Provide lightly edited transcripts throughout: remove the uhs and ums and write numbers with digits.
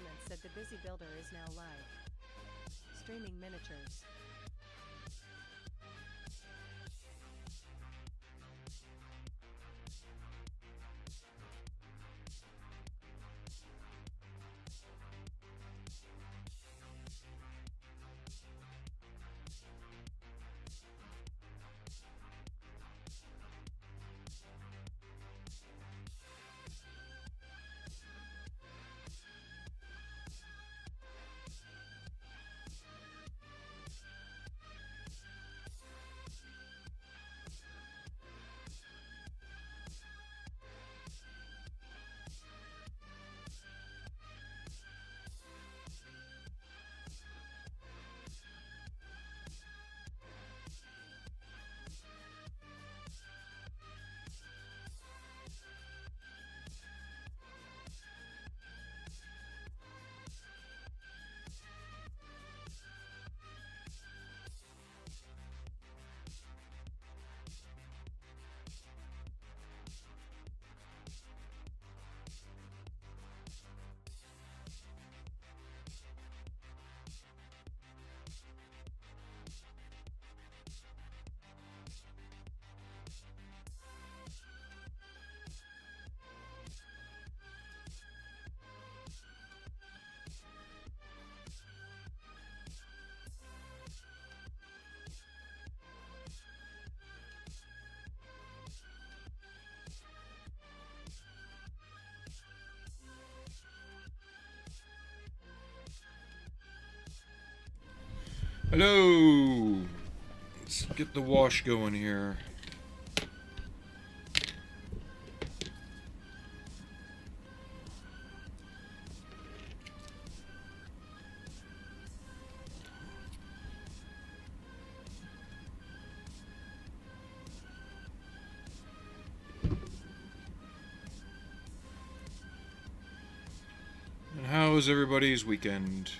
Elements said the busy builder is now live. Streaming miniatures. Hello! Let's get the wash going here. And how was everybody's weekend?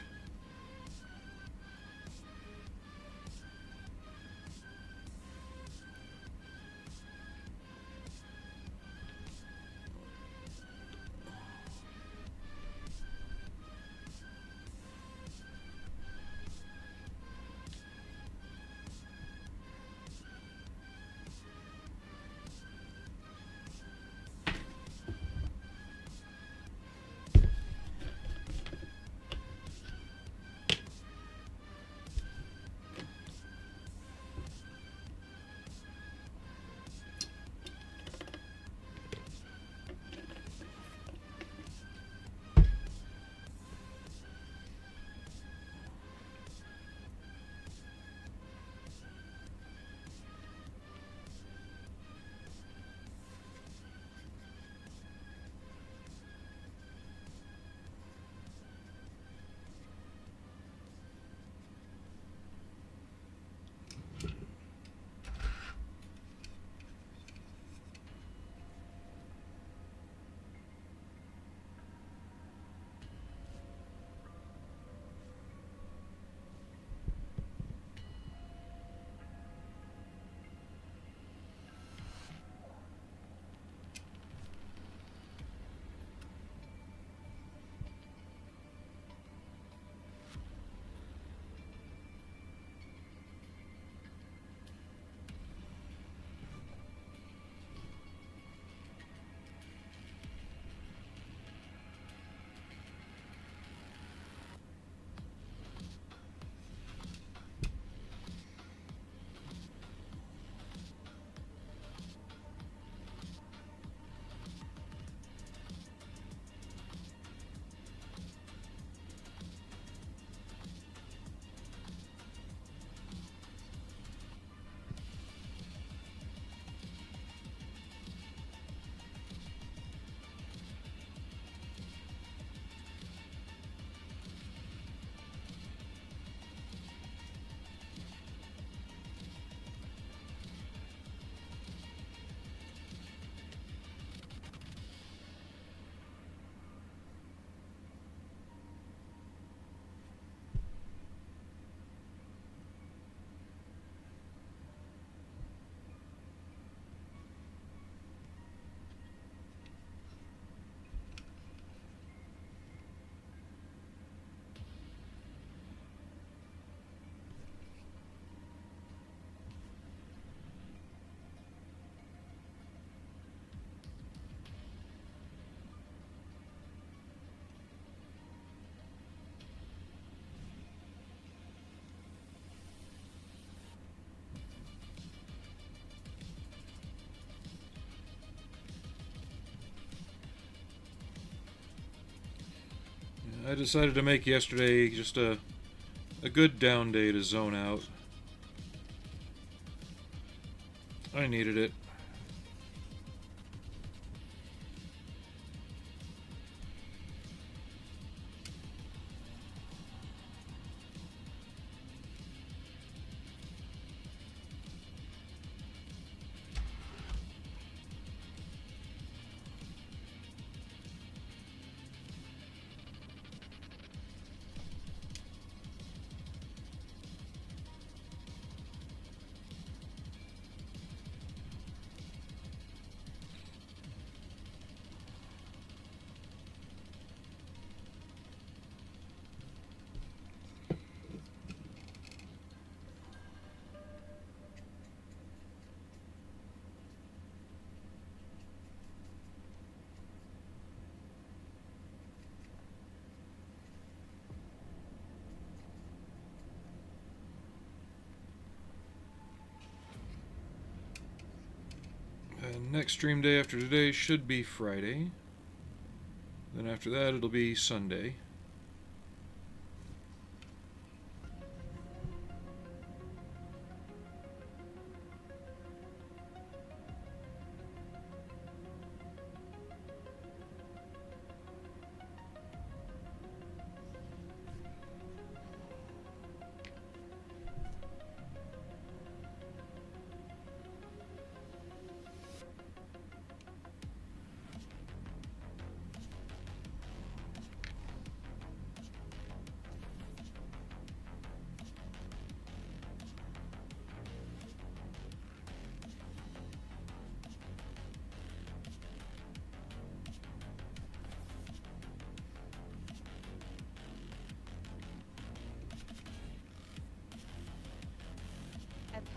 I decided to make yesterday just a good down day to zone out. I needed it. And next stream day after today should be Friday. Then after that it'll be Sunday.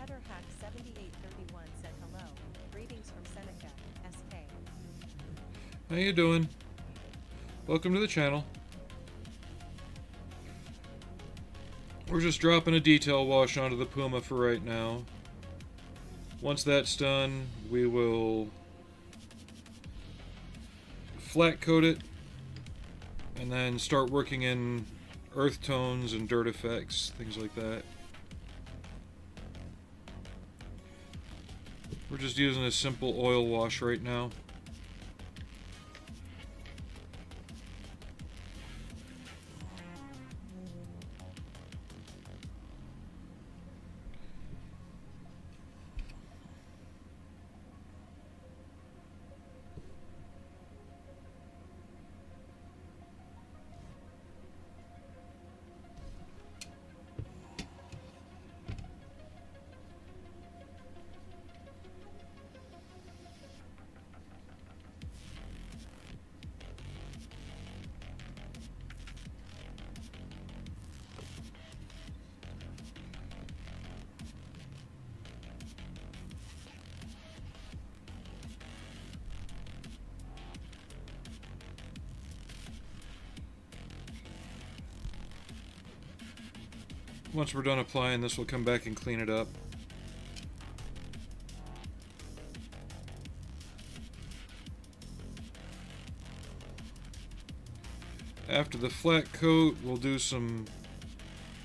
Petterhack7831 said hello. Greetings from Seneca, SK. How you doing? Welcome to the channel. We're just dropping a detail wash onto the Puma for right now. Once that's done, we will flat coat it and then start working in earth tones and dirt effects, things like that. We're just using a simple oil wash right now. Once we're done applying this, we'll come back and clean it up. After the flat coat, we'll do some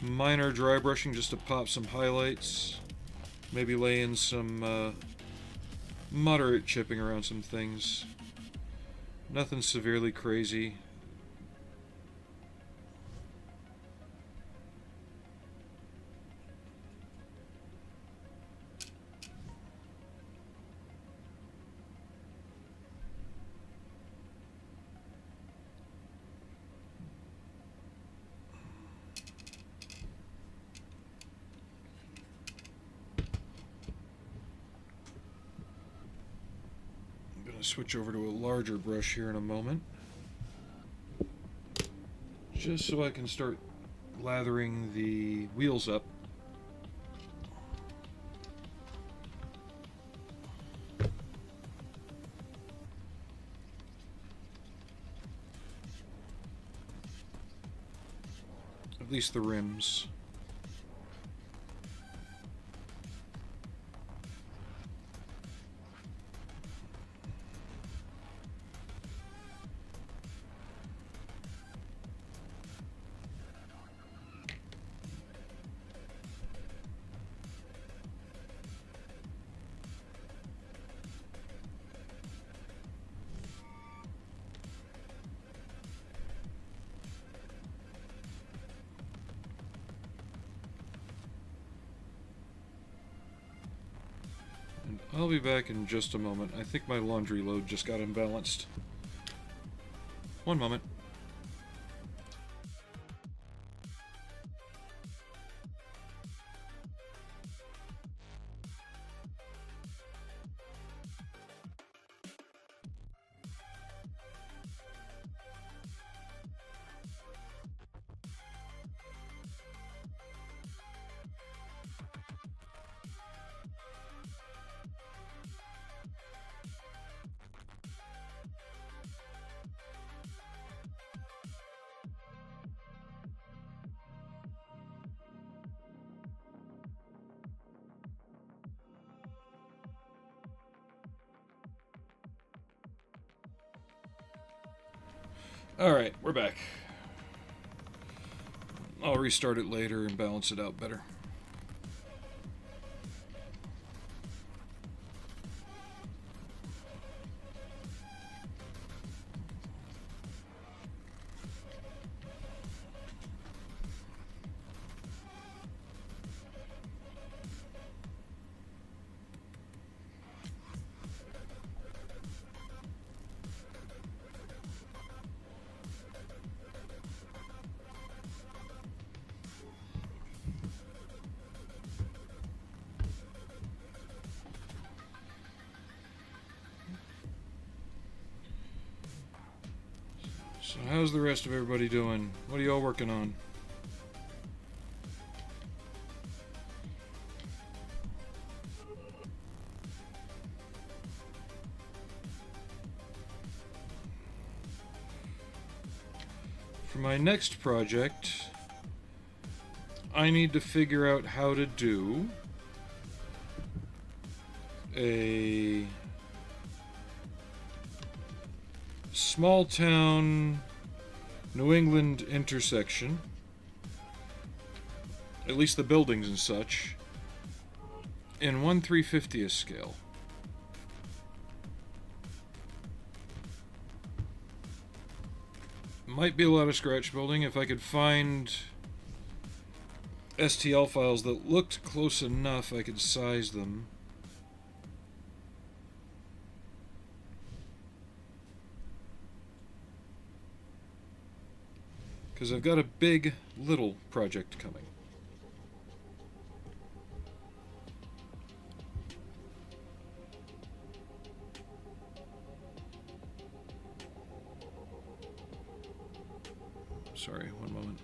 minor dry brushing just to pop some highlights. Maybe lay in some moderate chipping around some things. Nothing severely crazy. Switch over to a larger brush here in a moment, just so I can start lathering the wheels up. At least the rims. I'll be back in just a moment. I think my laundry load just got imbalanced. One moment. Alright, we're back. I'll restart it later and balance it out better. So how's the rest of everybody doing? What are y'all working on? For my next project, I need to figure out how to do a small town New England intersection, at least the buildings and such, in 1/350th scale. Might be a lot of scratch building. If I could find STL files that looked close enough, I could size them. Because I've got a big little project coming. Sorry, one moment.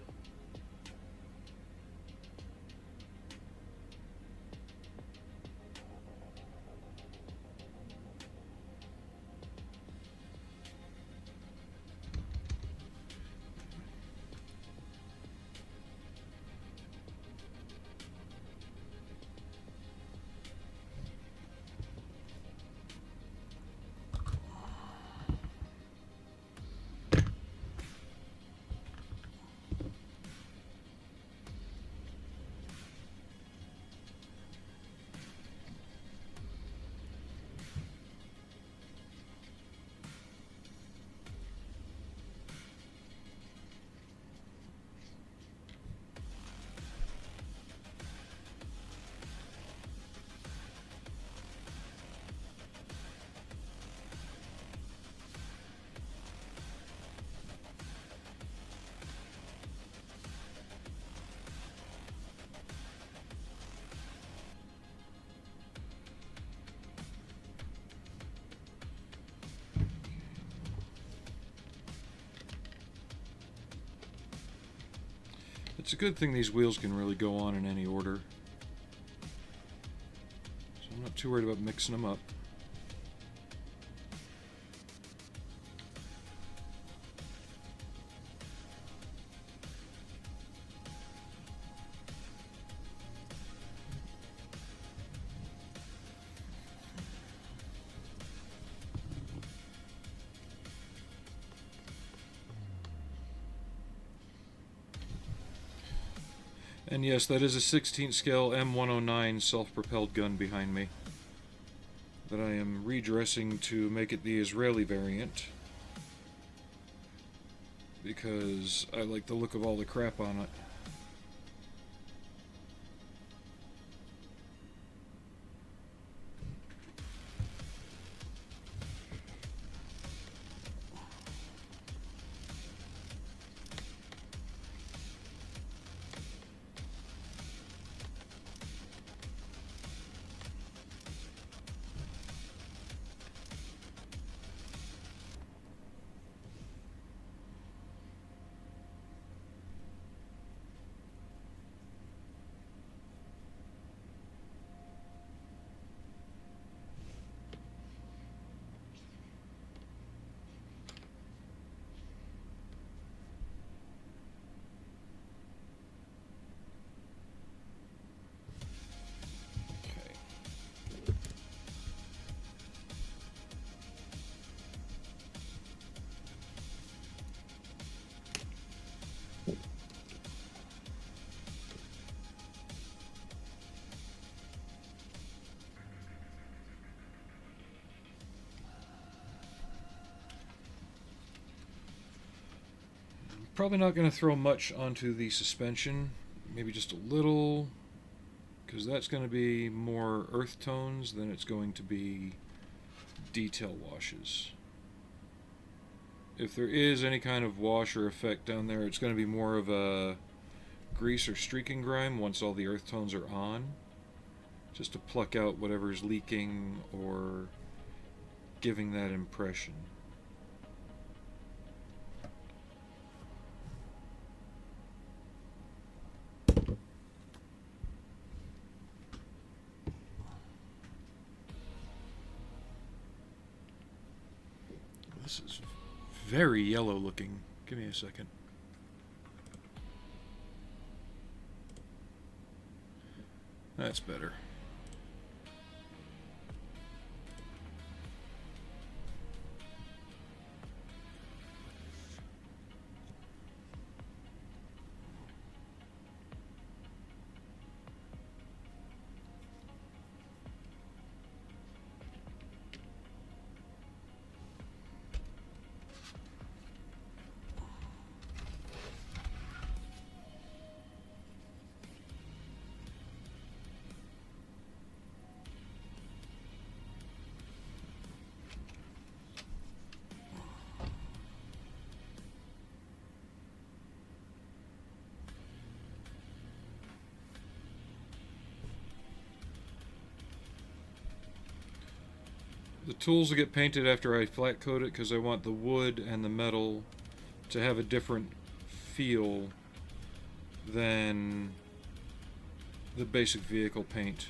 It's a good thing these wheels can really go on in any order. So I'm not too worried about mixing them up. And yes, that is a 16th scale M109 self-propelled gun behind me that I am redressing to make it the Israeli variant because I like the look of all the crap on it. Probably not going to throw much onto the suspension, maybe just a little, because that's going to be more earth tones than it's going to be detail washes. If there is any kind of wash or effect down there, it's going to be more of a grease or streaking grime once all the earth tones are on, just to pluck out whatever's leaking or giving that impression. This is very yellow looking. Give me a second. That's better. The tools will get painted after I flat coat it because I want the wood and the metal to have a different feel than the basic vehicle paint.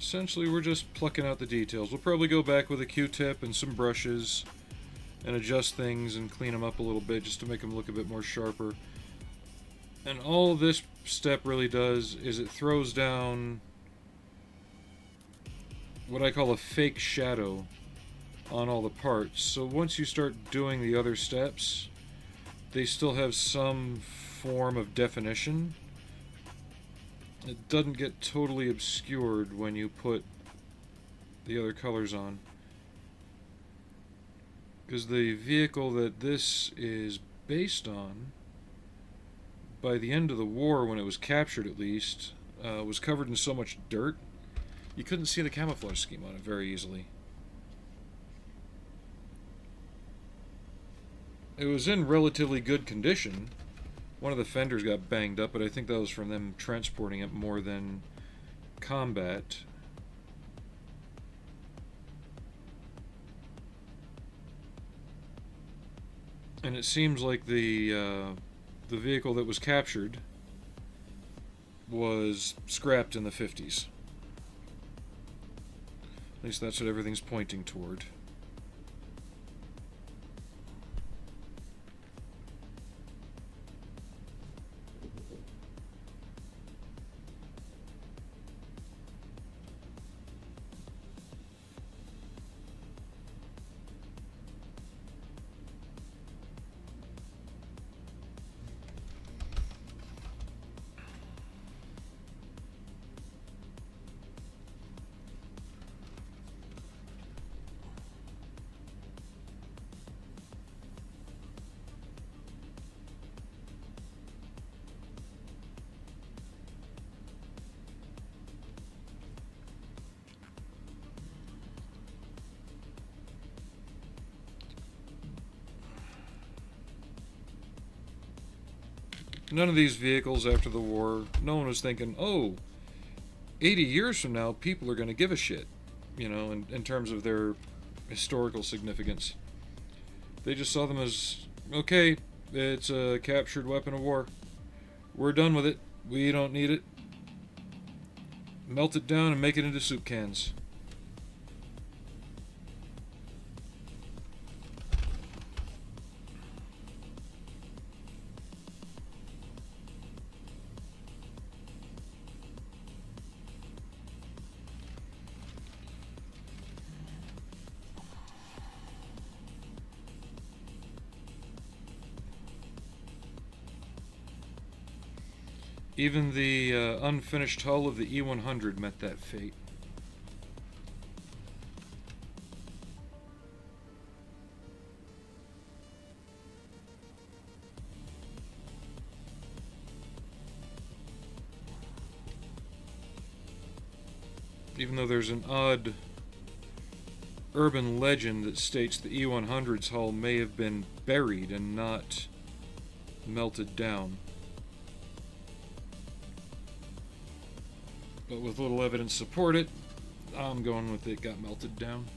essentially we're just plucking out the details. We'll probably go back with a Q-tip and some brushes and adjust things and clean them up a little bit just to make them look a bit more sharper. And all this step really does is it throws down what I call a fake shadow on all the parts. So once you start doing the other steps, they still have some form of definition. It doesn't get totally obscured when you put the other colors on. Because the vehicle that this is based on, by the end of the war, when it was captured at least, was covered in so much dirt, you couldn't see the camouflage scheme on it very easily. It was in relatively good condition. One of the fenders got banged up, but I think that was from them transporting it more than combat. And it seems like the vehicle that was captured was scrapped in the 50s. At least that's what everything's pointing toward. None of these vehicles after the war, no one was thinking, oh, 80 years from now, people are going to give a shit, you know, in terms of their historical significance. They just saw them as, okay, it's a captured weapon of war. We're done with it. We don't need it. Melt it down and make it into soup cans. Even the unfinished hull of the E100 met that fate. Even though there's an odd urban legend that states the E100's hull may have been buried and not melted down. But with little evidence to support it, I'm going with it got melted down.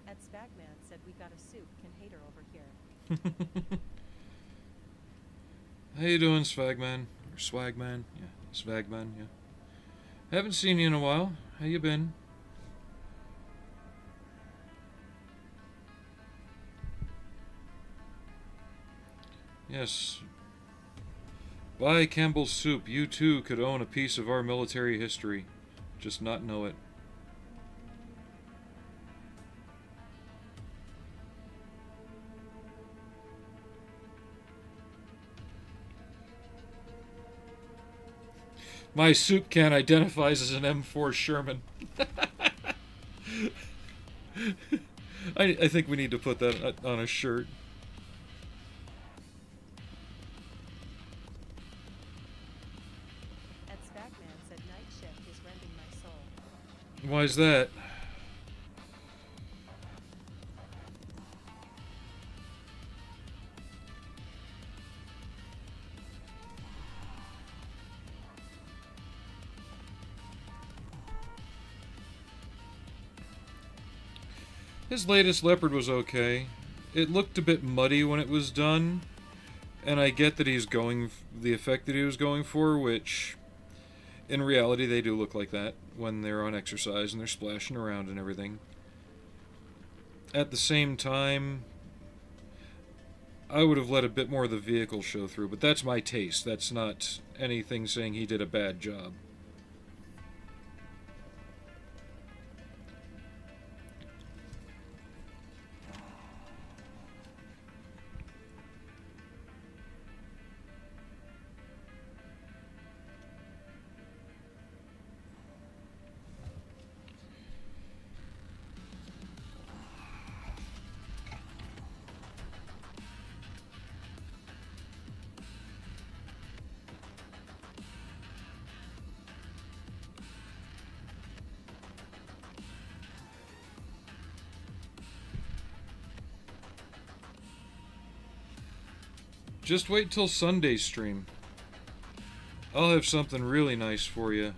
Ed Spagman said we got a soup can hater over here. How you doing, Swagman? Or Swagman? Yeah, Swagman, yeah. Haven't seen you in a while. How you been? Yes. Buy Campbell's soup. You too could own a piece of our military history. Just not know it. My soup can identifies as an M4 Sherman. I think we need to put that on a shirt. Ed Spagman said night shift is rending my soul. Why is that? His latest Leopard was okay. It looked a bit muddy when it was done, and I get that he's going the effect that he was going for, which in reality they do look like that when they're on exercise and they're splashing around and everything. At the same time, I would have let a bit more of the vehicle show through, but that's my taste. That's not anything saying he did a bad job. Just wait till Sunday's stream. I'll have something really nice for you.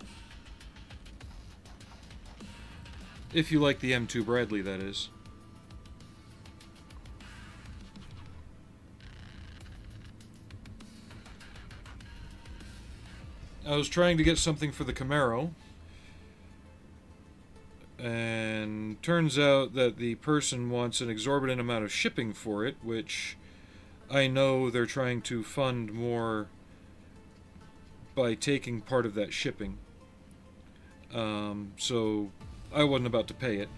If you like the M2 Bradley, that is. I was trying to get something for the Camaro, and turns out that the person wants an exorbitant amount of shipping for it, which I know they're trying to fund more by taking part of that shipping. So I wasn't about to pay it.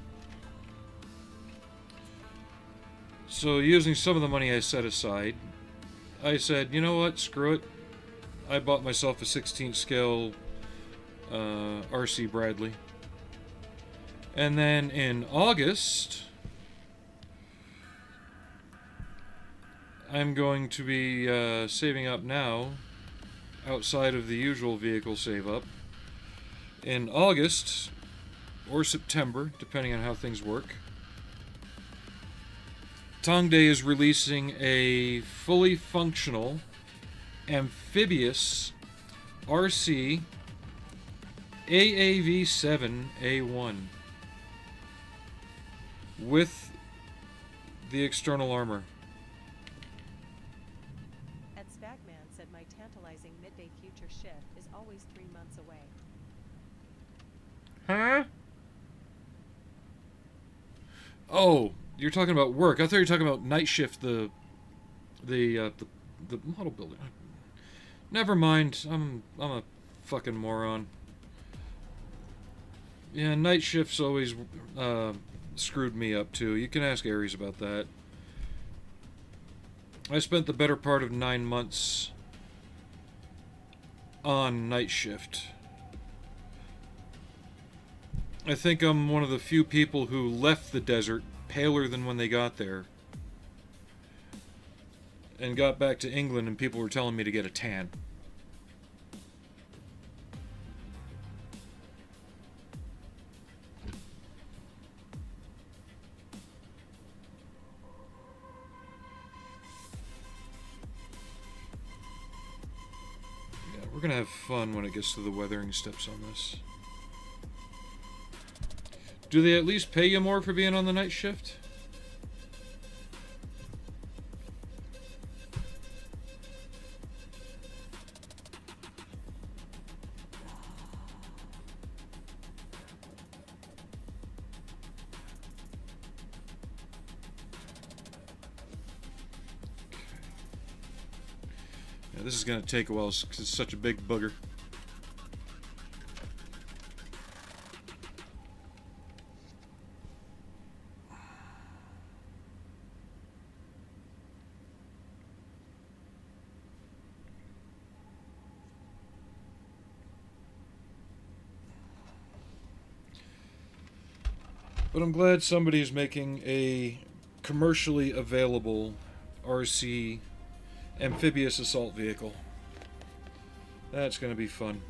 So using some of the money I set aside, I said, you know what, screw it. I bought myself a 16th scale RC Bradley. And then in August, I'm going to be saving up now, outside of the usual vehicle save up. In August, or September, depending on how things work, Tongday is releasing a fully functional, amphibious RC AAV7A1 with the external armor. Ed Spagman said my tantalizing midday future shift is always 3 months away. Huh? Oh, you're talking about work. I thought you were talking about night shift, the model builder. Never mind. I'm a fucking moron. Yeah, night shifts always screwed me up too. You can ask Aries about that. I spent the better part of 9 months on night shift. I think I'm one of the few people who left the desert paler than when they got there. And got back to England and people were telling me to get a tan. Yeah, we're gonna have fun when it gets to the weathering steps on this. Do they at least pay you more for being on the night shift? Yeah, this is going to take a while because it's such a big booger. But I'm glad somebody's making a commercially available RC amphibious assault vehicle. That's going to be fun.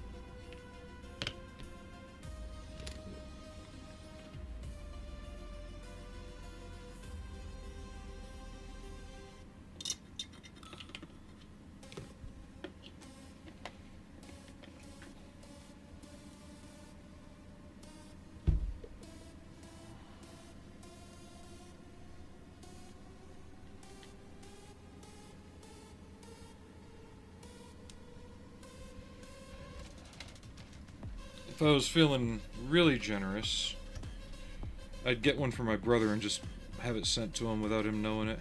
If I was feeling really generous, I'd get one for my brother and just have it sent to him without him knowing it.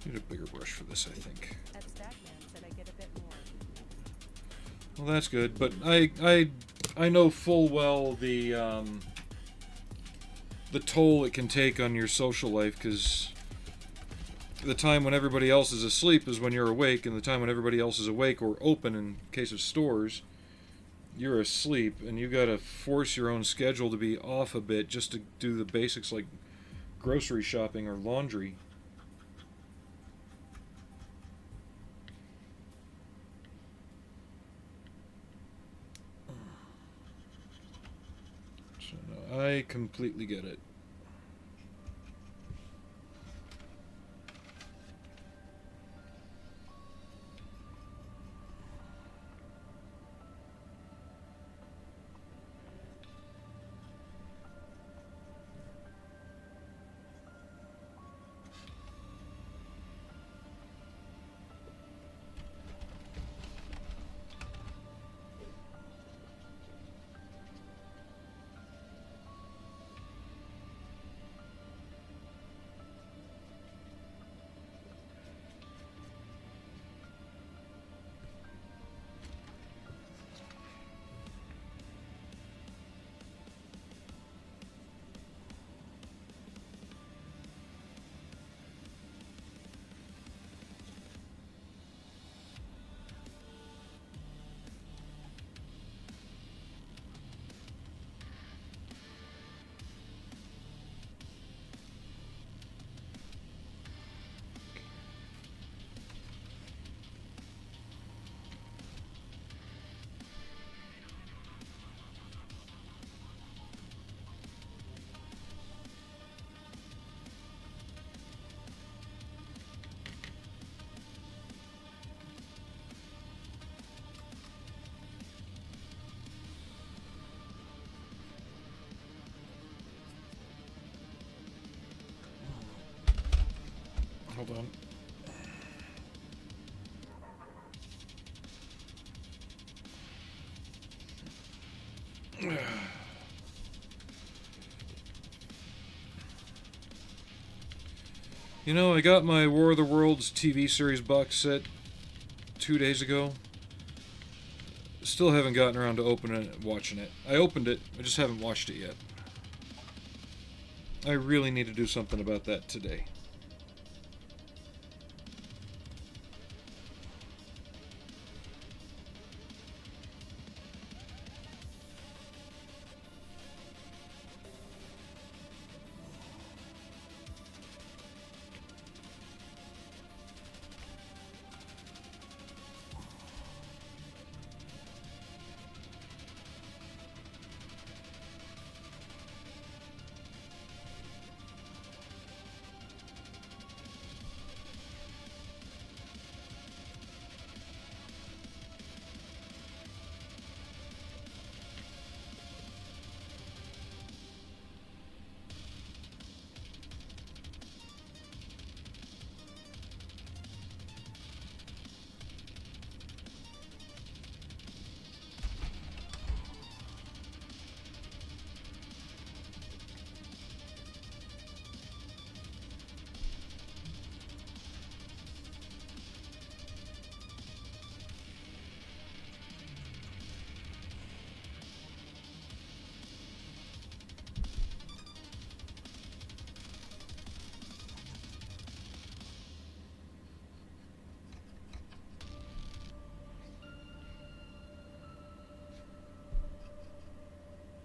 Need a bigger brush for this, I think. At Stagman said I get a bit more. Well, that's good, but I know full well the toll it can take on your social life, because the time when everybody else is asleep is when you're awake, and the time when everybody else is awake or open, in case of stores, you're asleep, and you gotta force your own schedule to be off a bit just to do the basics like grocery shopping or laundry. So no, I completely get it. Hold on. You know, I got my War of the Worlds TV series box set 2 days ago. Still haven't gotten around to opening it and watching it. I opened it, I just haven't watched it yet. I really need to do something about that today.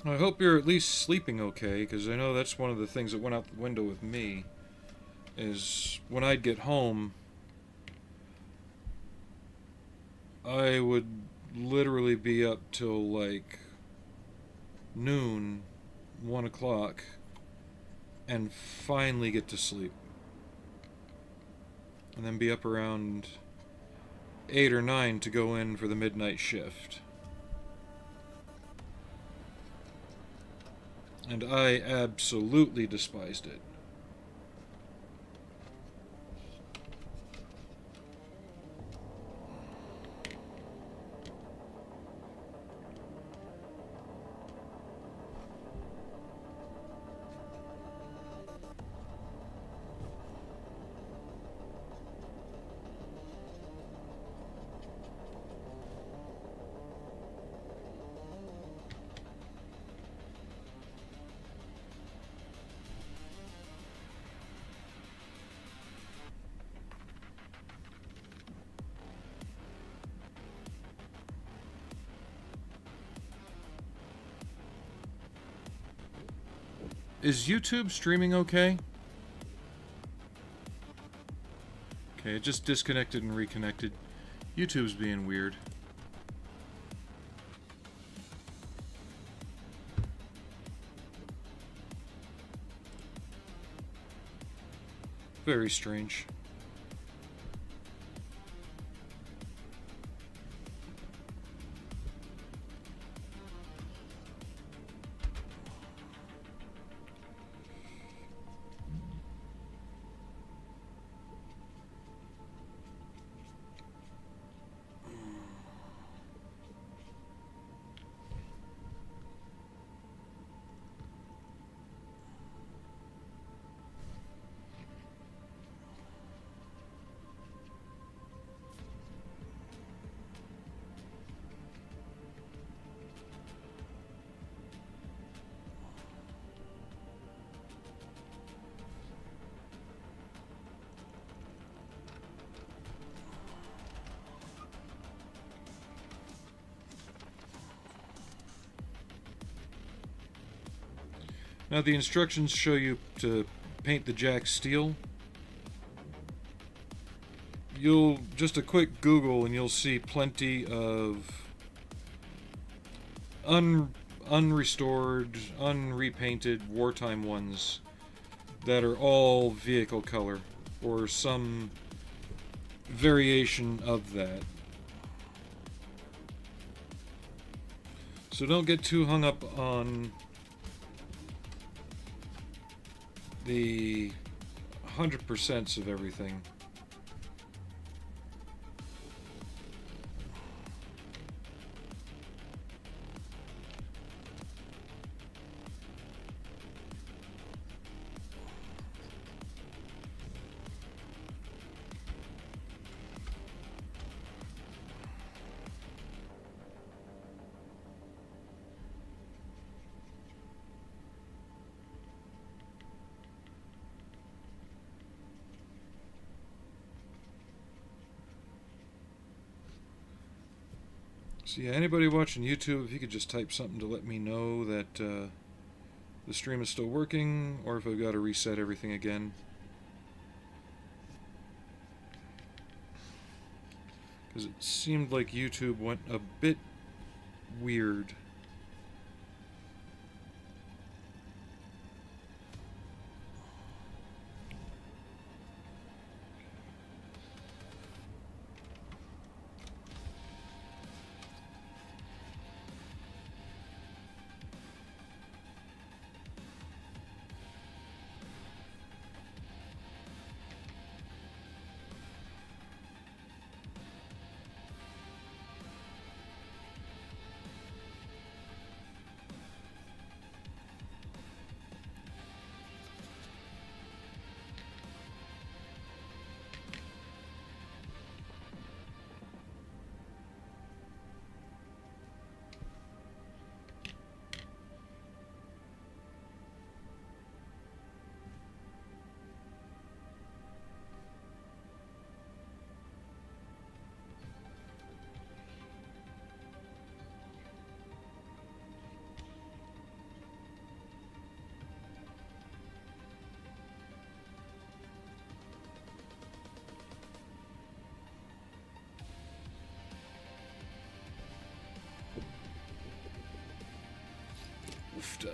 I hope you're at least sleeping okay, because I know that's one of the things that went out the window with me, is when I'd get home, I would literally be up till like noon, 1 o'clock, and finally get to sleep. And then be up around 8 or 9 to go in for the midnight shift. and I absolutely despised it. Is YouTube streaming okay? Okay, it just disconnected and reconnected. YouTube's being weird. Very strange. Now the instructions show you to paint the jack steel. You'll just a quick Google and you'll see plenty of unrestored, unrepainted wartime ones that are all vehicle color or some variation of that. So don't get too hung up on the 100% of everything. So yeah, anybody watching YouTube, if you could just type something to let me know that the stream is still working, or if I've got to reset everything again. Because it seemed like YouTube went a bit weird. Oofta.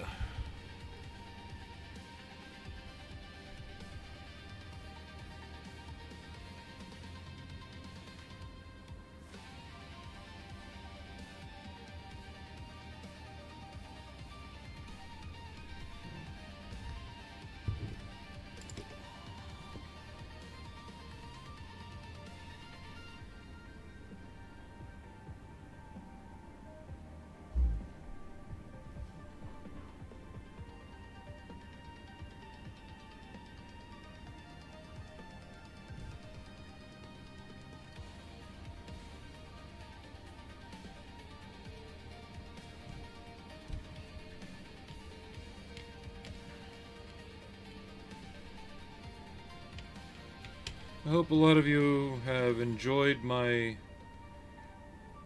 I hope a lot of you have enjoyed my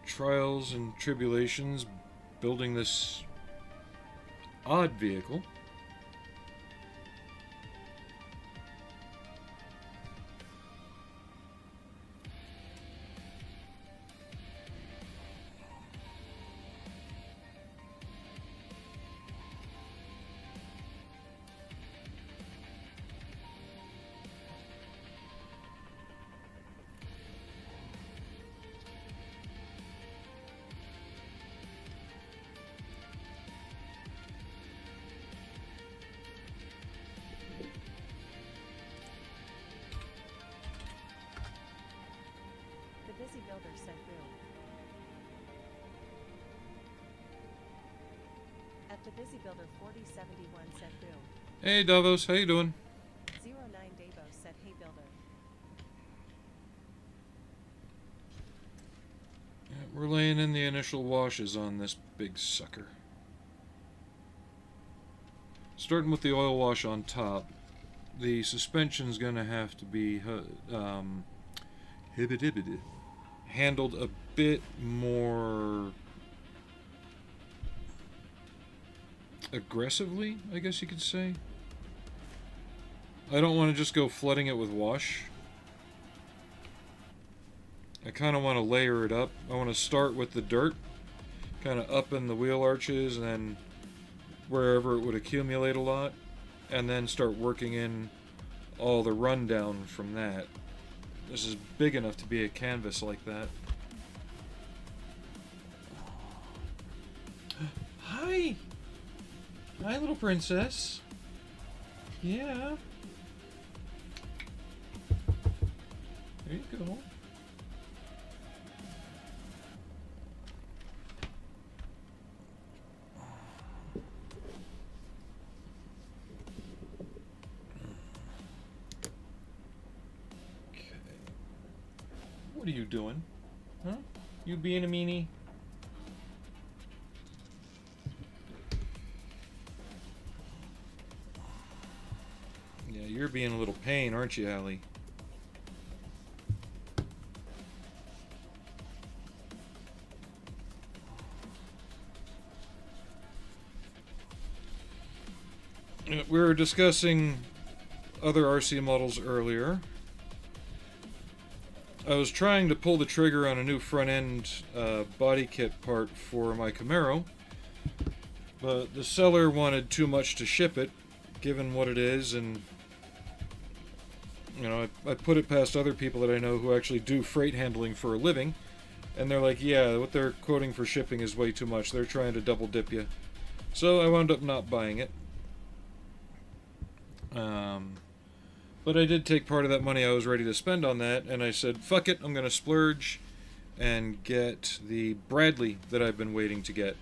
trials and tribulations building this odd vehicle. The busy builder said boom. At the busy builder 4071 said boom. Hey Davos, how you doing? 09 Davos said hey builder. Yeah, we're laying in the initial washes on this big sucker. Starting with the oil wash on top, the suspension's gonna have to be handled a bit more aggressively, I guess you could say. I don't want to just go flooding it with wash. I kind of want to layer it up. I want to start with the dirt, kind of up in the wheel arches and then wherever it would accumulate a lot, and then start working in all the rundown from that. This is big enough to be a canvas like that. Hi! Hi, little princess. Yeah. There you go. What are you doing? Huh? You being a meanie? Yeah, you're being a little pain, aren't you, Allie? We were discussing other RC models earlier. I was trying to pull the trigger on a new front end body kit part for my Camaro, but the seller wanted too much to ship it, given what it is, and you know, I put it past other people that I know who actually do freight handling for a living, and they're like, yeah, what they're quoting for shipping is way too much. They're trying to double dip you. So I wound up not buying it. But I did take part of that money I was ready to spend on that, and I said, fuck it, I'm going to splurge and get the Bradley that I've been waiting to get.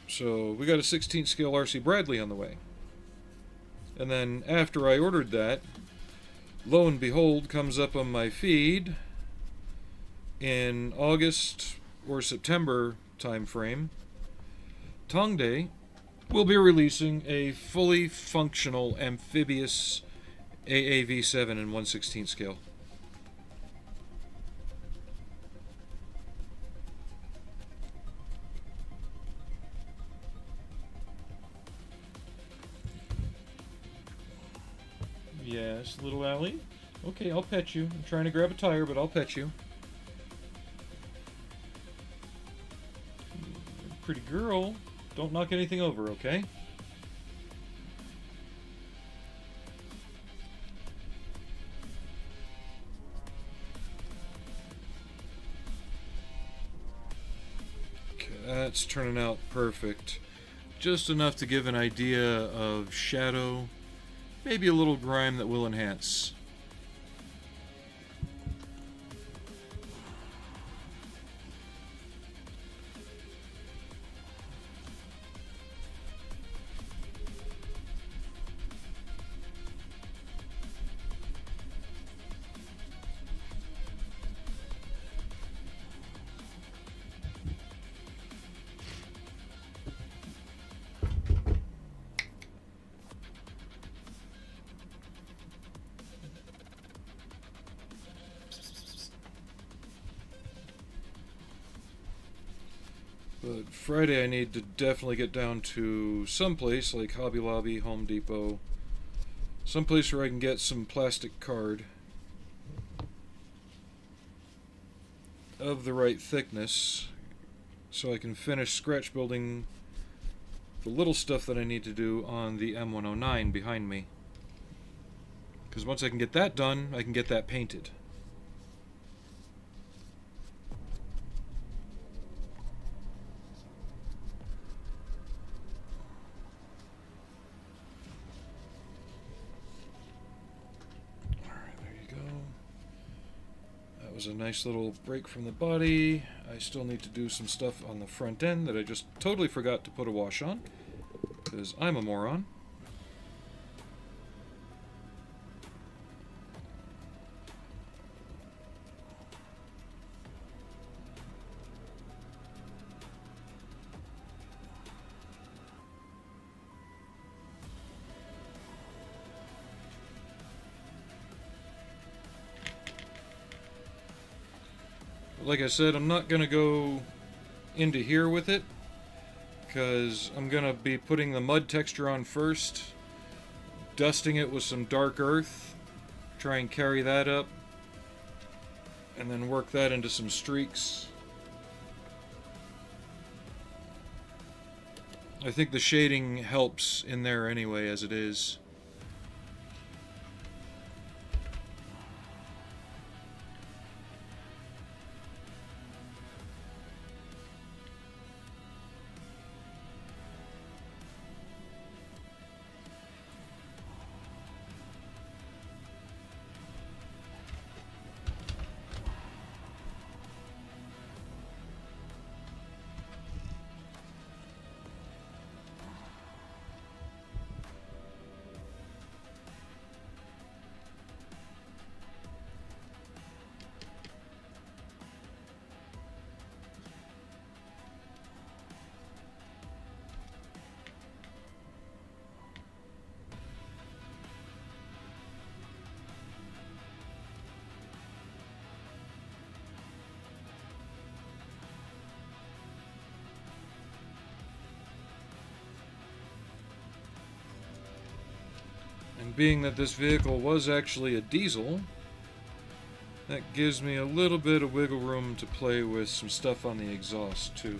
So we got a 16th scale RC Bradley on the way. And then after I ordered that, lo and behold, comes up on my feed in August or September time frame, Tongde will be releasing a fully functional amphibious AAV7 in 1/16 scale. Yes, little Allie. Okay, I'll pet you. I'm trying to grab a tire, but I'll pet you. Pretty girl. Don't knock anything over, okay? Okay, that's turning out perfect. Just enough to give an idea of shadow, maybe a little grime that will enhance. But Friday I need to definitely get down to someplace like Hobby Lobby, Home Depot, someplace where I can get some plastic card of the right thickness so I can finish scratch building the little stuff that I need to do on the M109 behind me. Because once I can get that done, I can get that painted. Alright, there you go. That was a nice little break from the body. I still need to do some stuff on the front end that I just totally forgot to put a wash on, because I'm a moron. Like I said, I'm not going to go into here with it, because I'm going to be putting the mud texture on first, dusting it with some dark earth, try and carry that up, and then work that into some streaks. I think the shading helps in there anyway, as it is. And being that this vehicle was actually a diesel, that gives me a little bit of wiggle room to play with some stuff on the exhaust too.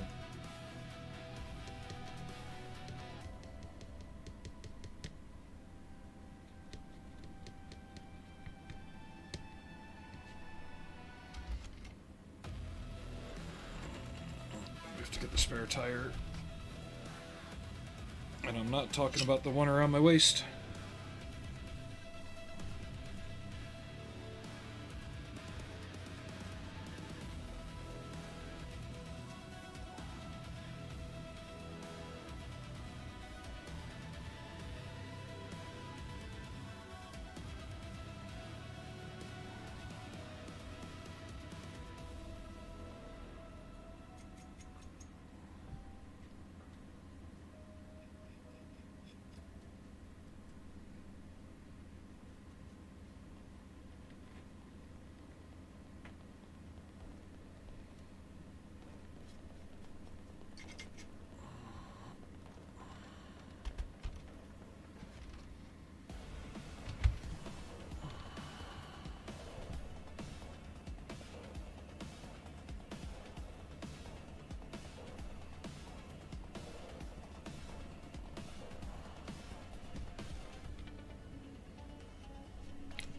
We have to get the spare tire. And I'm not talking about the one around my waist.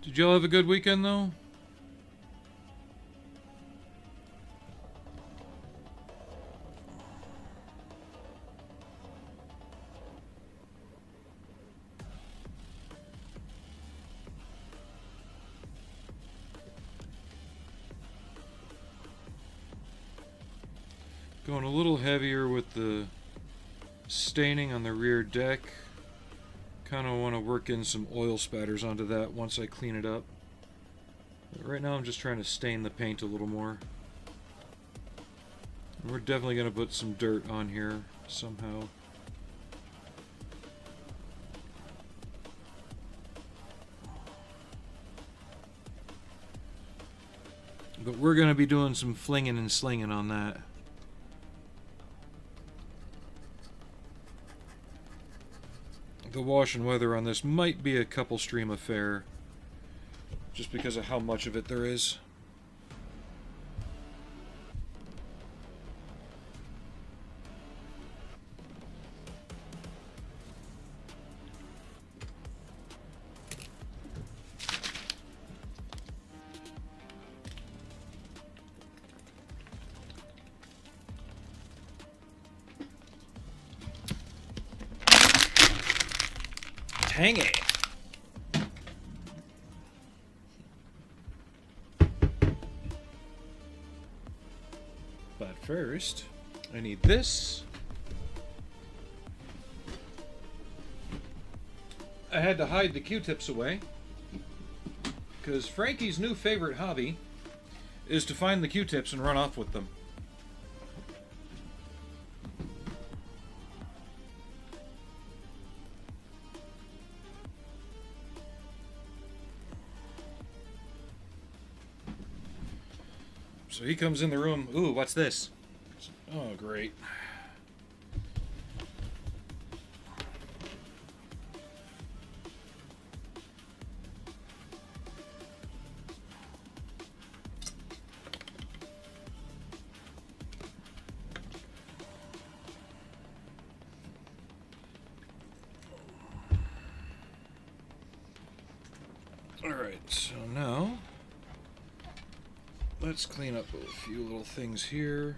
Did y'all have a good weekend, though? Going a little heavier with the staining on the rear deck. Kind of want to work in some oil spatters onto that once I clean it up. But right now I'm just trying to stain the paint a little more. And we're definitely going to put some dirt on here somehow. But we're going to be doing some flinging and slinging on that. the wash and weather on this might be a couple stream affair, just because of how much of it there is. Tangy. But first, I need this. I had to hide the Q-tips away, because Frankie's new favorite hobby is to find the Q-tips and run off with them. So he comes in the room, ooh, what's this? Oh, great. Alright, so now let's clean up a few little things here.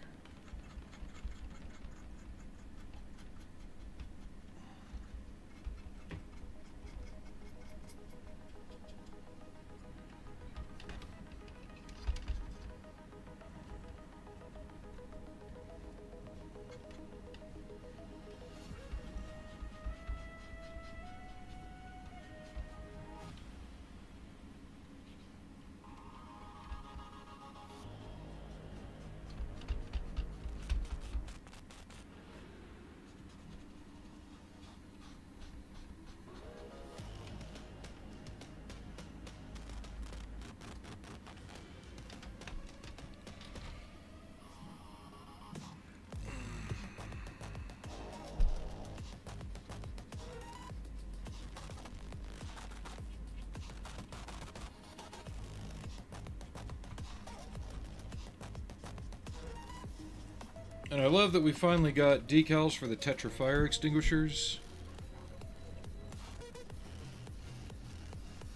And I love that we finally got decals for the Tetra fire extinguishers.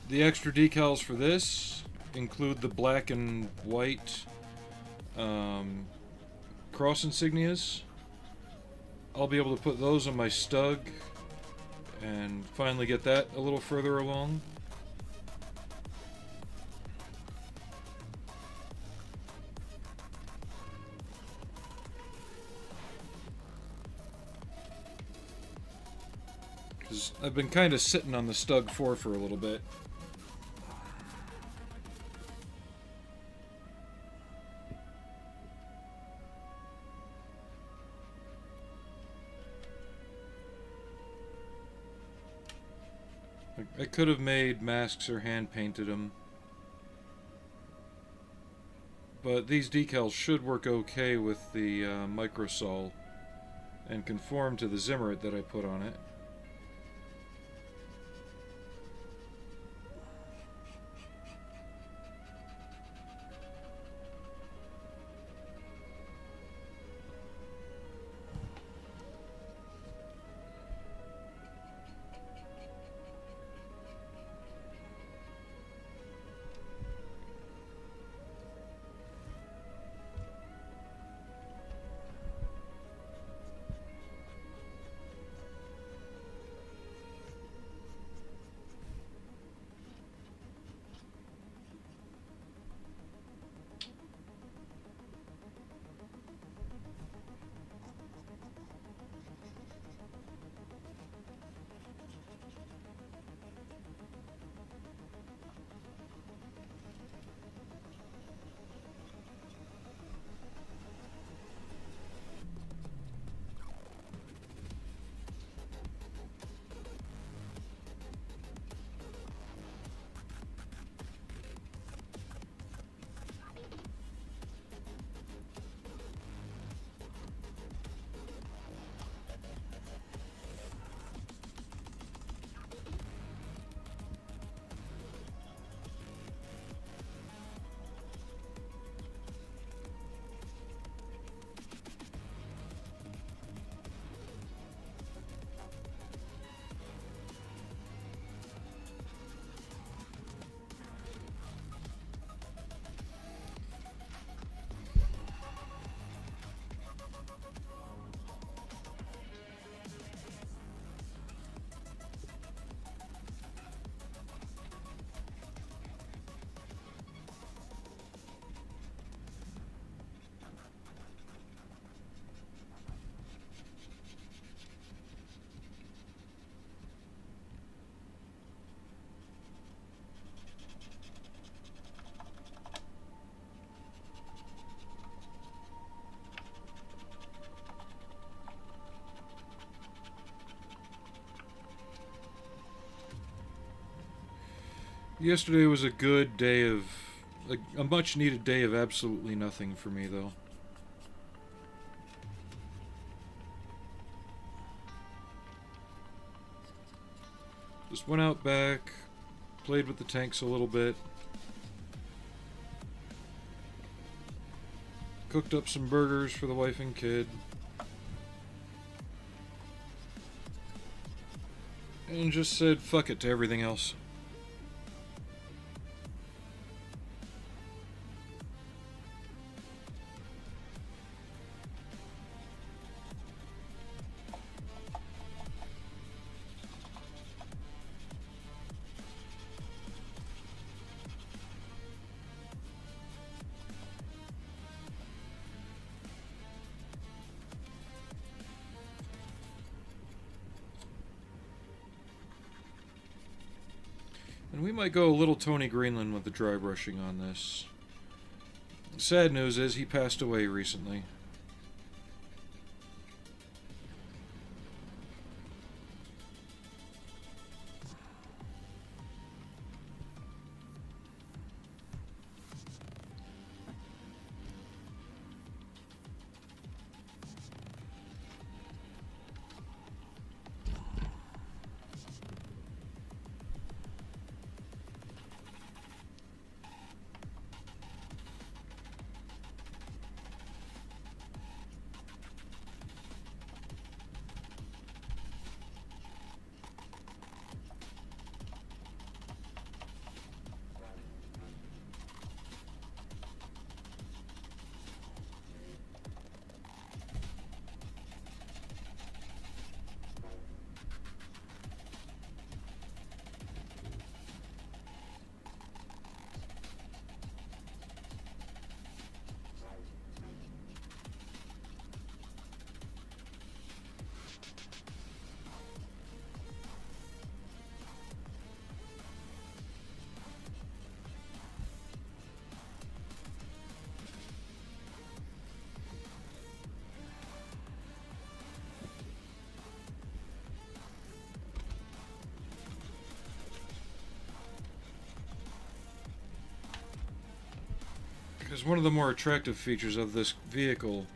The extra decals for this include the black and white cross insignias. I'll be able to put those on my Stug and finally get that a little further along. I've been kind of sitting on the Stug 4 for a little bit. I could have made masks or hand painted them. But these decals should work okay with the microsol and conform to the Zimmerit that I put on it. Yesterday was a good day of... a much needed day of absolutely nothing for me, though. Just went out back, played with the tanks a little bit, cooked up some burgers for the wife and kid, and just said fuck it to everything else. And we might go a little Tony Greenland with the dry brushing on this. Sad news is he passed away recently. Because one of the more attractive features of this vehicle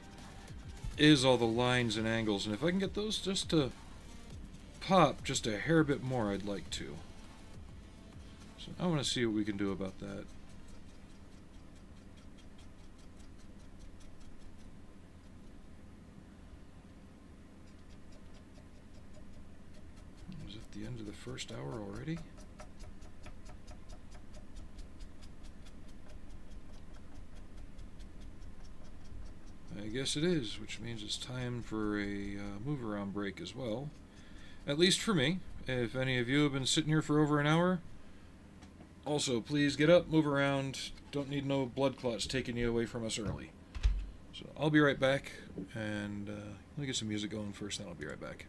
is all the lines and angles, and if I can get those just to pop just a hair bit more, I'd like to. So I want to see what we can do about that. Is it the end of the first hour already? I guess it is, which means it's time for a move-around break as well. At least for me. If any of you have been sitting here for over an hour, also, please get up, move around. Don't need no blood clots taking you away from us early. So I'll be right back, and let me get some music going first, then I'll be right back.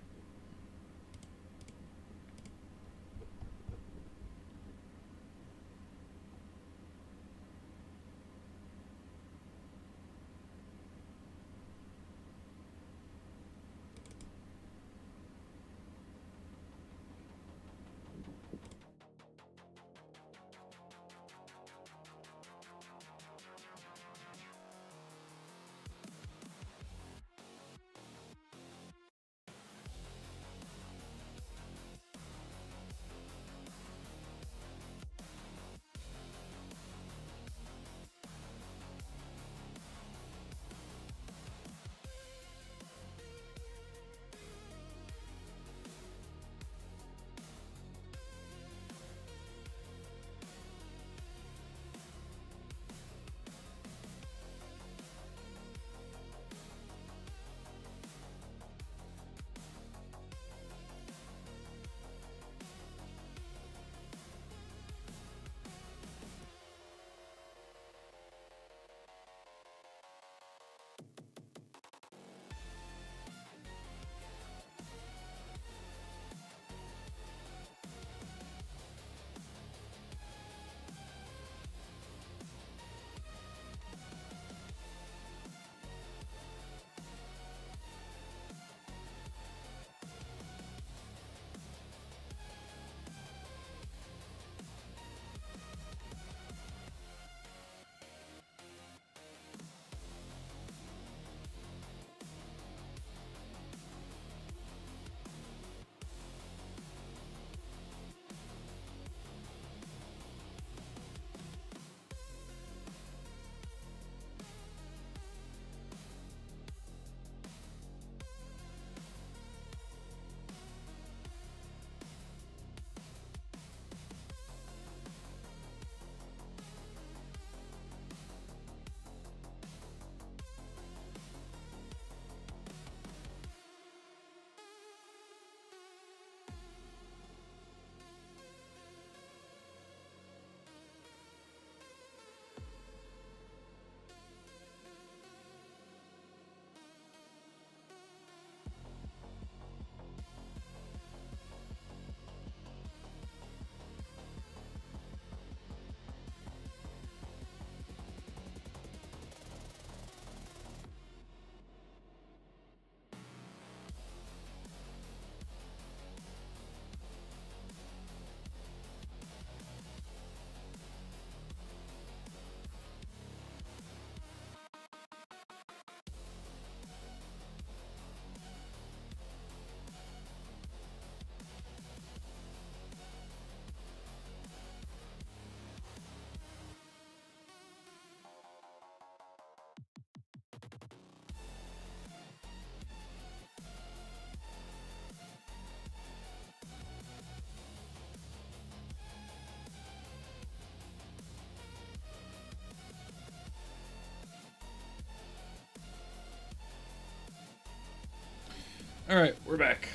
Alright, we're back.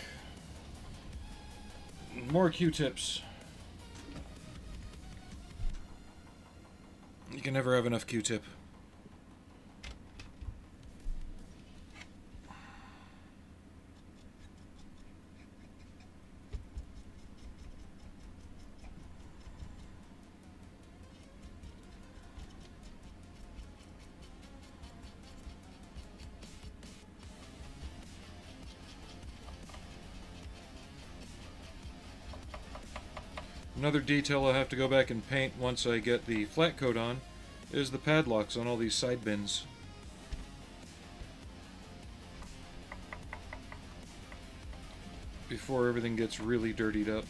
More Q-tips. You can never have enough Q-tip. Another detail I'll have to go back and paint once I get the flat coat on is the padlocks on all these side bins. Before everything gets really dirtied up.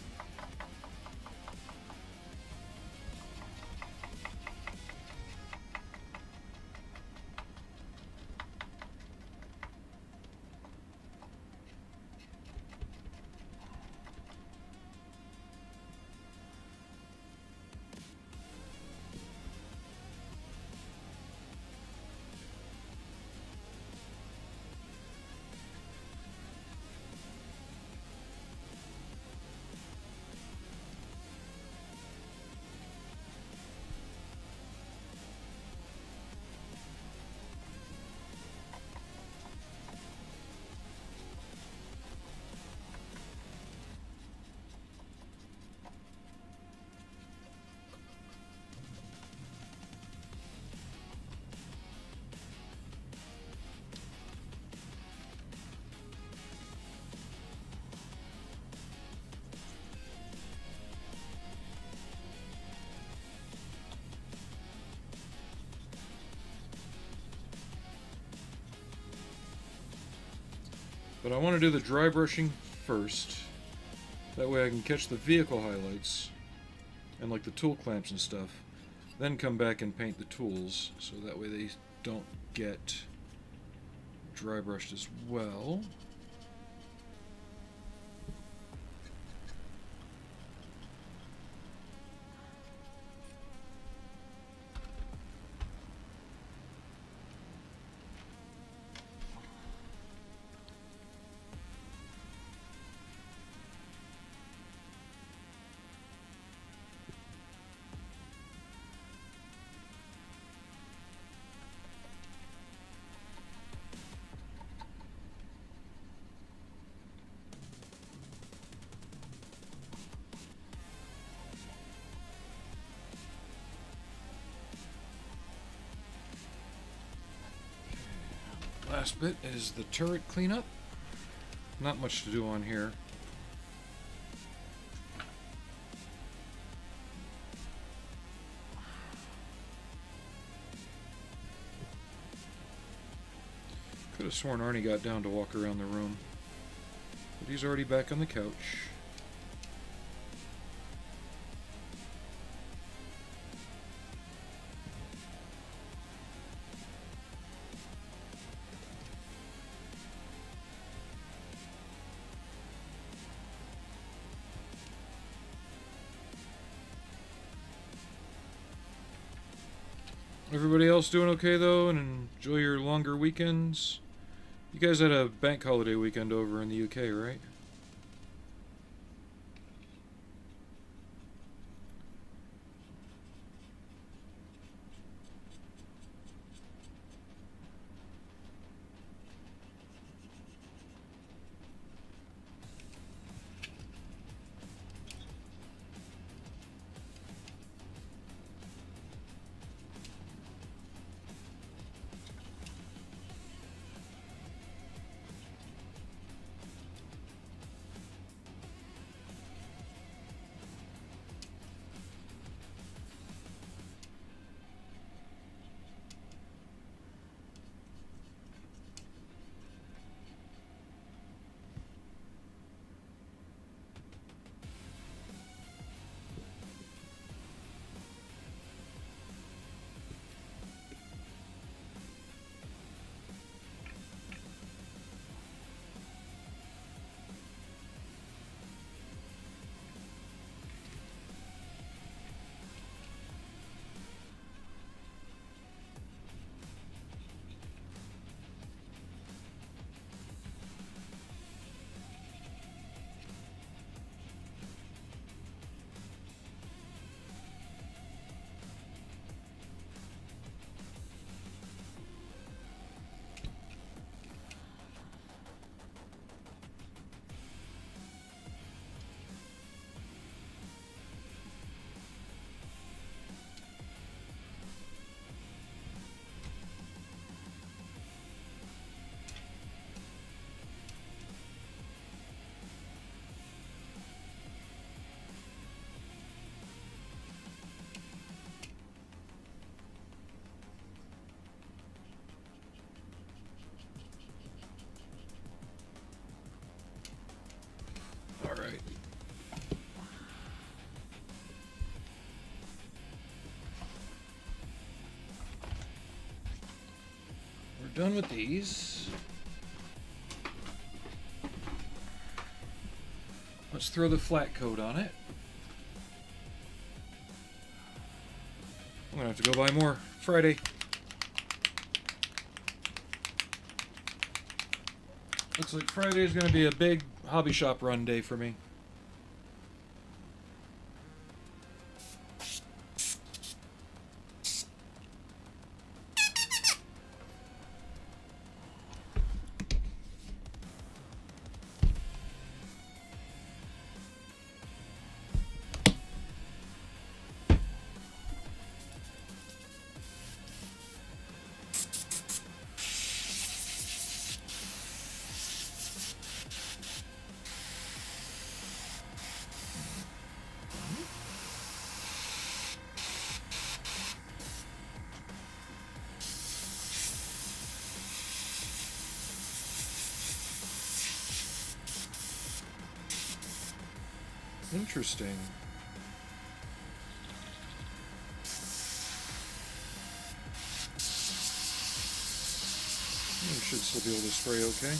But I want to do the dry brushing first. That way I can catch the vehicle highlights and like the tool clamps and stuff. Then come back and paint the tools so that way they don't get dry brushed as well. Last bit is the turret cleanup. Not much to do on here. Could have sworn Arnie got down to walk around the room. But he's already back on the couch. Everybody else doing okay though, and enjoy your longer weekends? You guys had a bank holiday weekend over in the UK, right? done with these. Let's throw the flat coat on it. I'm gonna have to go buy more Friday. Looks like Friday is gonna be a big hobby shop run day for me. Interesting. You should still be able to spray okay.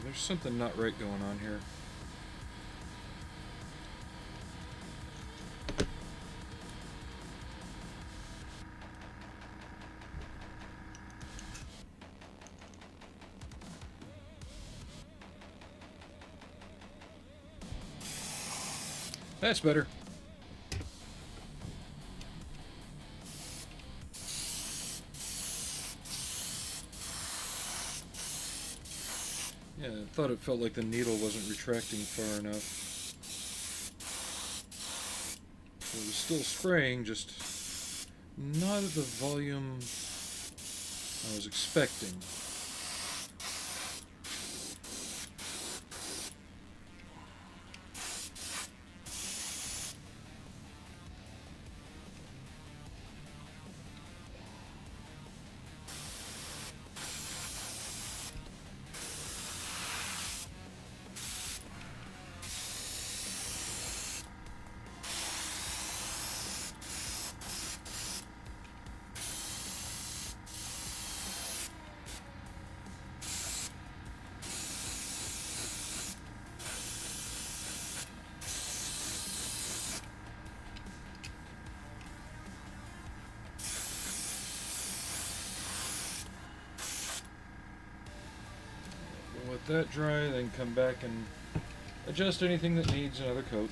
There's something not right going on here. That's better. Yeah, I thought it felt like the needle wasn't retracting far enough. It was still spraying, just not at the volume I was expecting. Let that dry, then come back and adjust anything that needs another coat.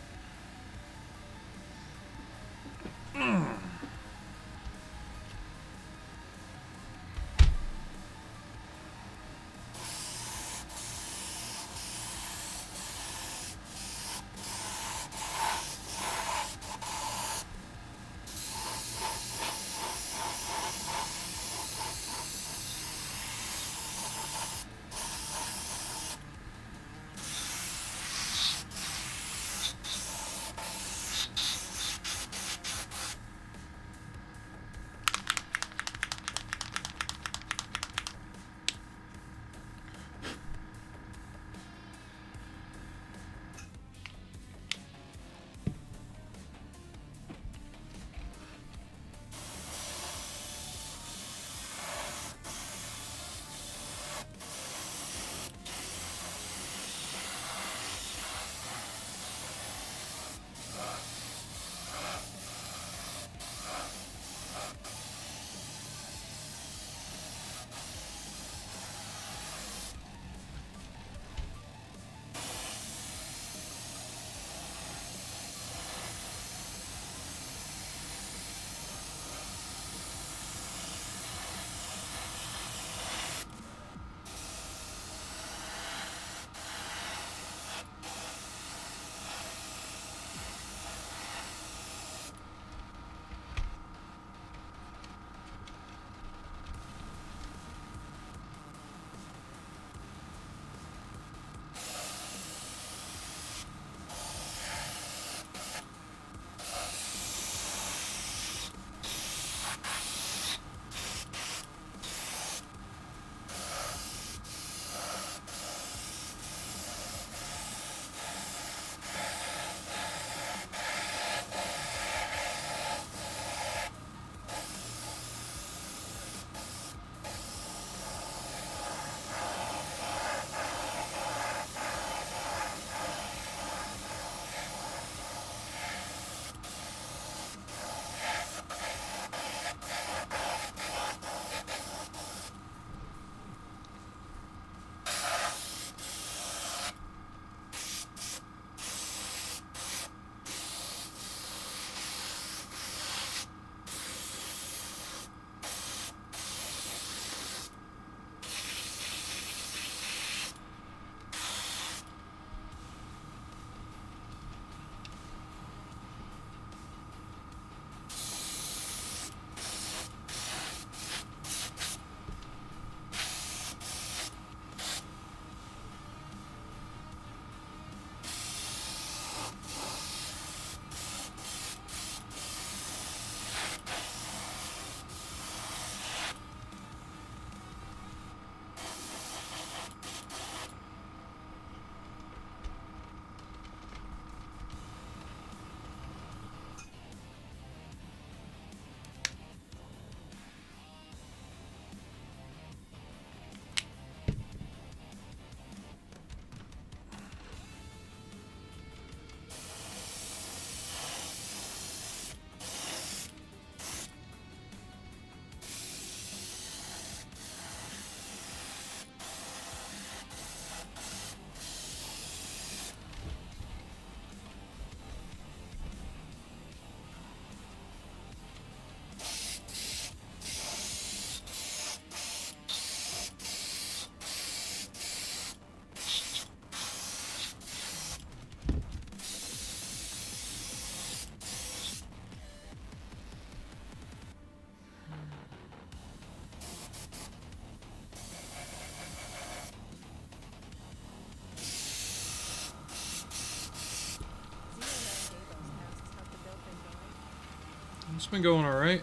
It's been going alright.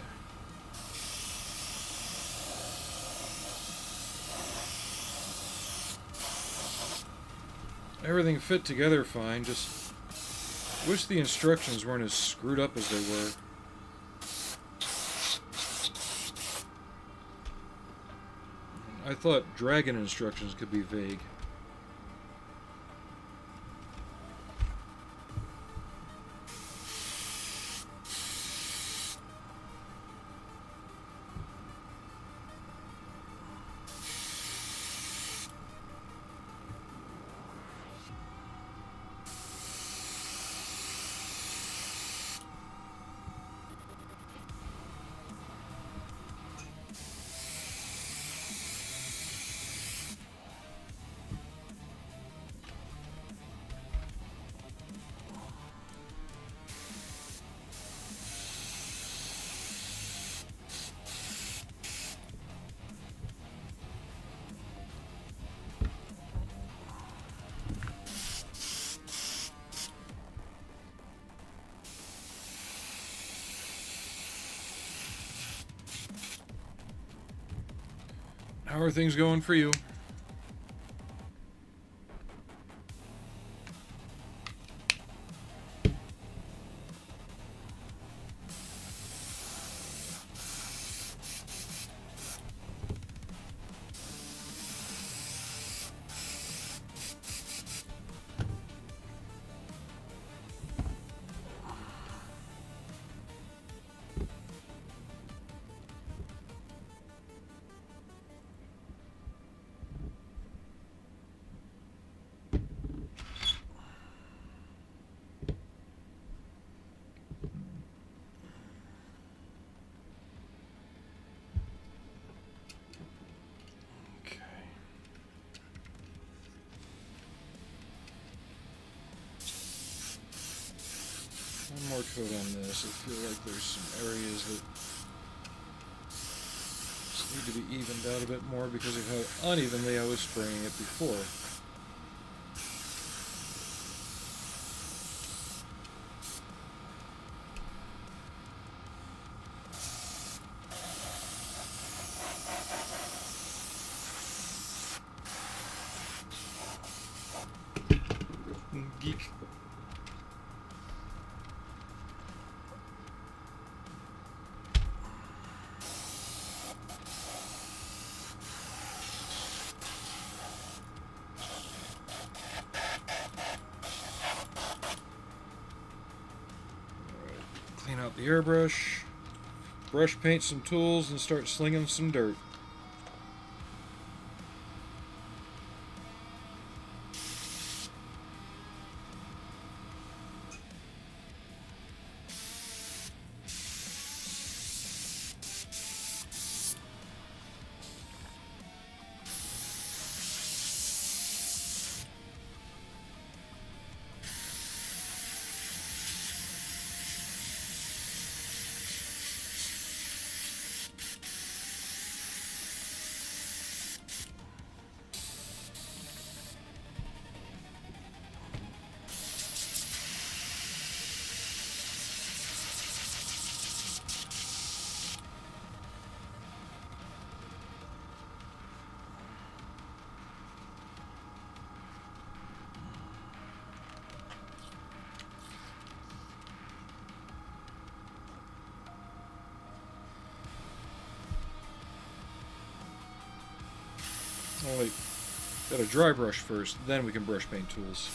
Everything fit together fine, just wish the instructions weren't as screwed up as they were. I thought dragon instructions could be vague. How are things going for you? One more coat on this. I feel like there's some areas that just need to be evened out a bit more because of how unevenly I was spraying it before. Geek. Clean out the airbrush, brush paint some tools, and start slinging some dirt. Oh wait, gotta dry brush first, then we can brush paint tools.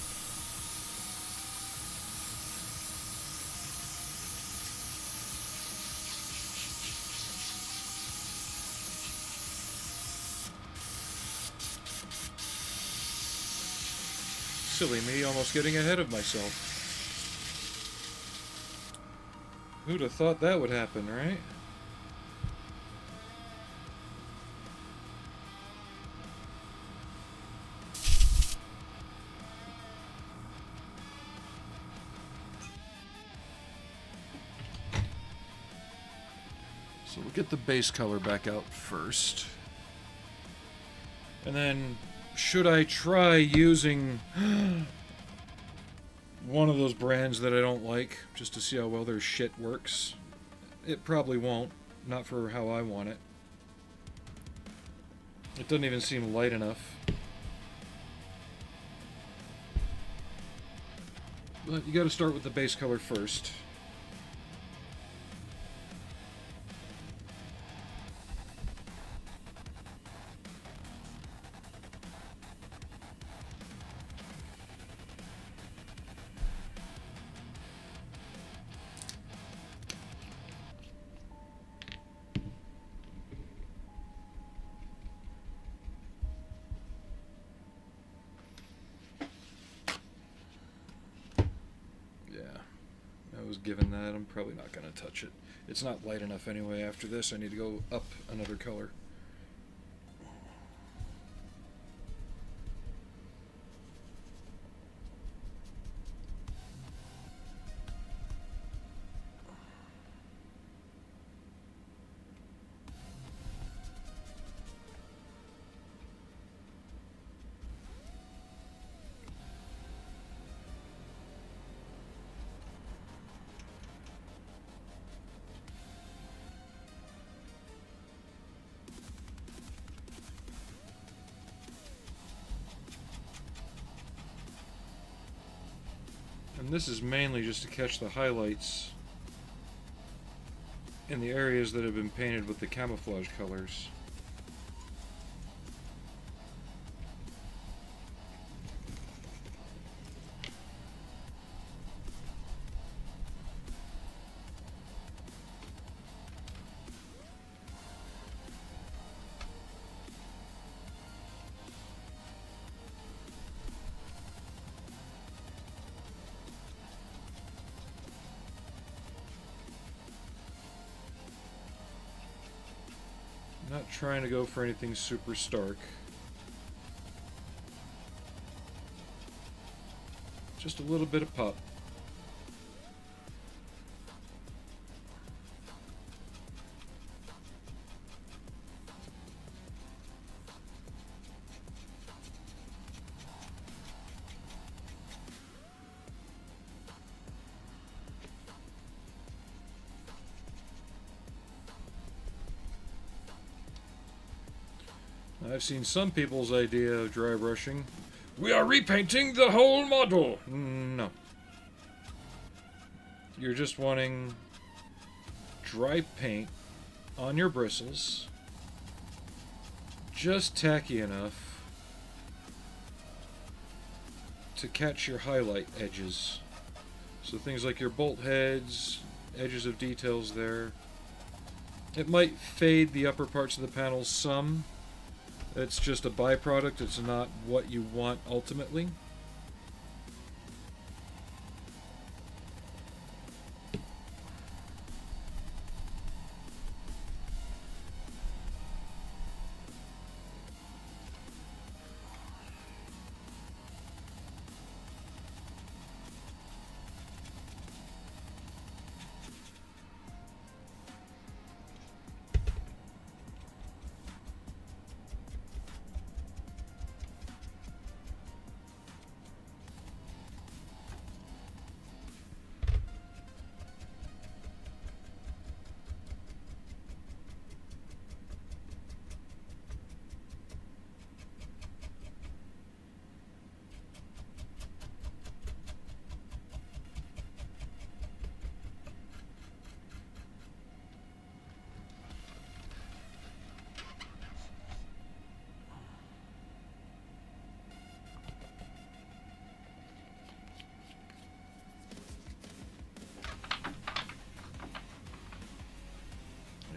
Silly me, almost getting ahead of myself. Who'd have thought that would happen, right? So we'll get the base color back out first. And then, should I try using one of those brands that I don't like, just to see how well their shit works? It probably won't. Not for how I want it. It doesn't even seem light enough. But you gotta start with the base color first. Given that, I'm probably not going to touch it. It's not light enough anyway. After this, I need to go up another color. And this is mainly just to catch the highlights in the areas that have been painted with the camouflage colors. Not trying to go for anything super stark. Just a little bit of pop. I've seen some people's idea of dry brushing. We are repainting the whole model! No. You're just wanting dry paint on your bristles, just tacky enough to catch your highlight edges. So things like your bolt heads, edges of details there. It might fade the upper parts of the panels some. It's just a byproduct, it's not what you want ultimately.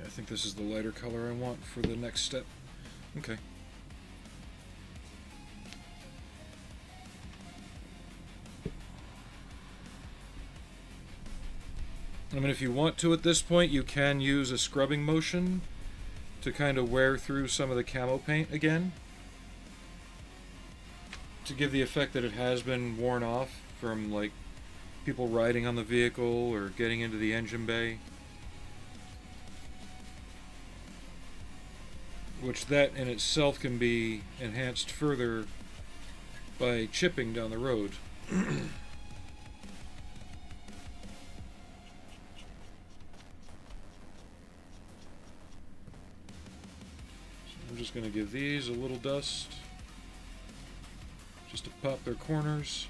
I think this is the lighter color I want for the next step. Okay. I mean, if you want to at this point, you can use a scrubbing motion to kind of wear through some of the camo paint again, to give the effect that it has been worn off from, like, people riding on the vehicle or getting into the engine bay. Which that in itself can be enhanced further by chipping down the road. So I'm just going to give these a little dust just to pop their corners.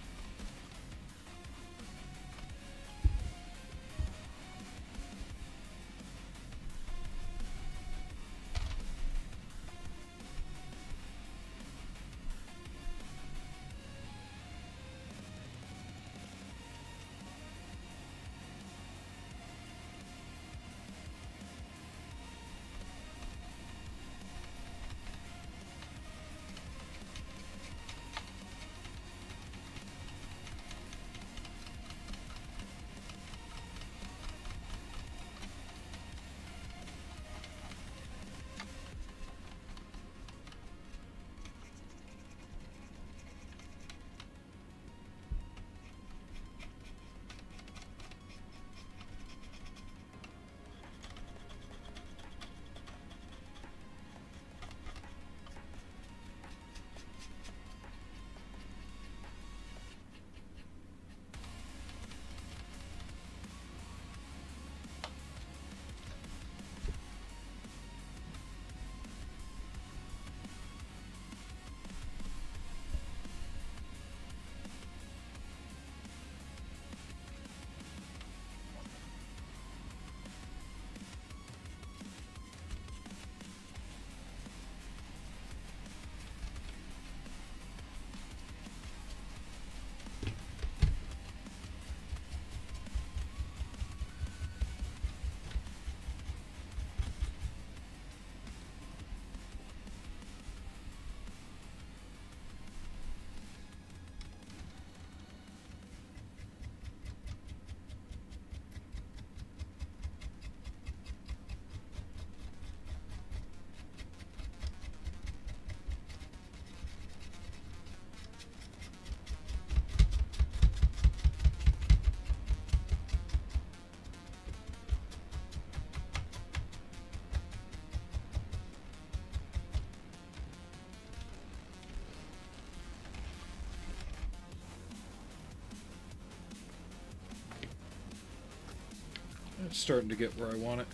It's starting to get where I want it.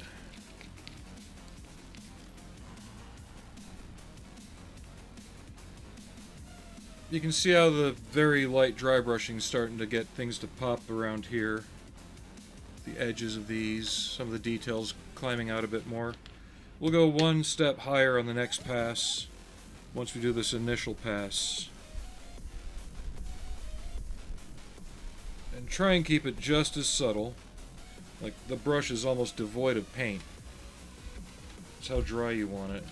You can see how the very light dry brushing is starting to get things to pop around here. The edges of these, some of the details climbing out a bit more. We'll go one step higher on the next pass once we do this initial pass. And try and keep it just as subtle. Like the brush is almost devoid of paint. That's how dry you want it.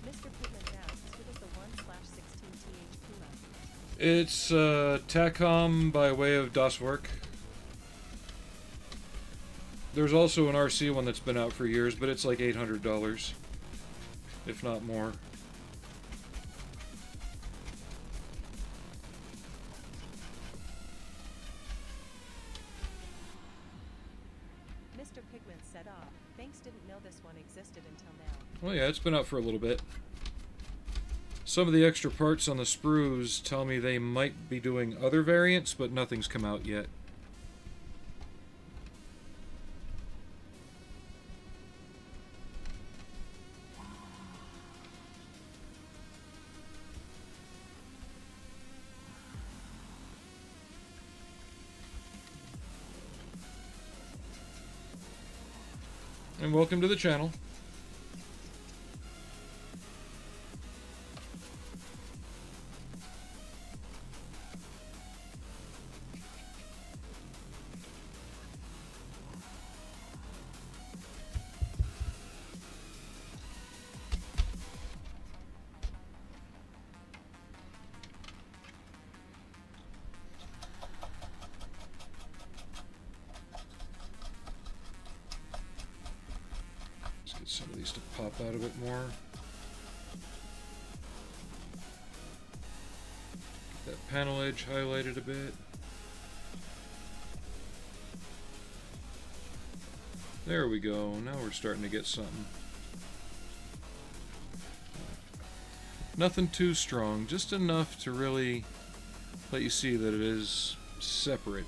Mr. Pigment asks, who does the 1/16th Puma? It's TACOM by way of Das Werk. There's also an RC one that's been out for years, but it's like $800, if not more. Mr. Pigment said, thanks, didn't know this one existed until now. Well, yeah, it's been out for a little bit. Some of the extra parts on the sprues tell me they might be doing other variants, but nothing's come out yet. And welcome to the channel. Let's get some of these to pop out a bit more. Get that panel edge highlighted a bit. There we go. Now we're starting to get something. Nothing too strong, just enough to really let you see that it is separate.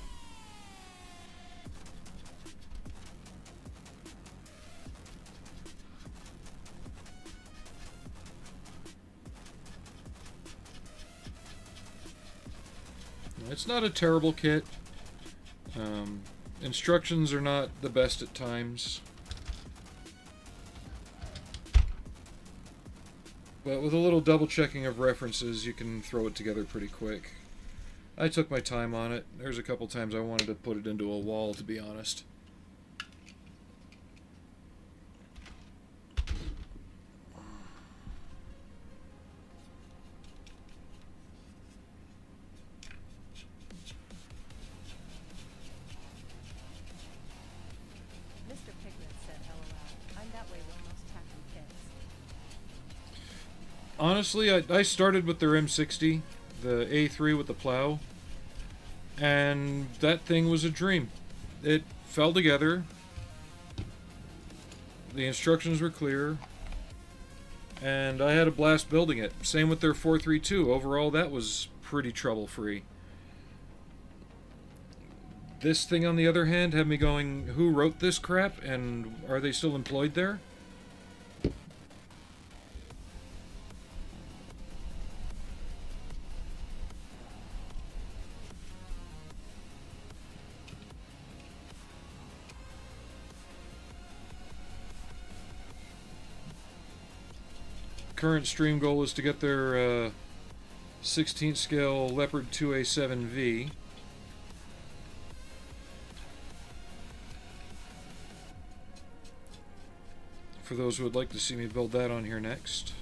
It's not a terrible kit. Instructions are not the best at times. But with a little double checking of references, you can throw it together pretty quick. I took my time on it. There's a couple times I wanted to put it into a wall, to be honest. Mr. Pigment said, LOL. I'm that way with most tacky kits. Honestly, I started with their M60, the A3 with the plow, and that thing was a dream. It fell together, the instructions were clear, and I had a blast building it. Same with their 432. Overall, that was pretty trouble-free. This thing, on the other hand, had me going, who wrote this crap, and are they still employed there? Current stream goal is to get their 16th scale Leopard 2A7V. For those who would like to see me build that on here next.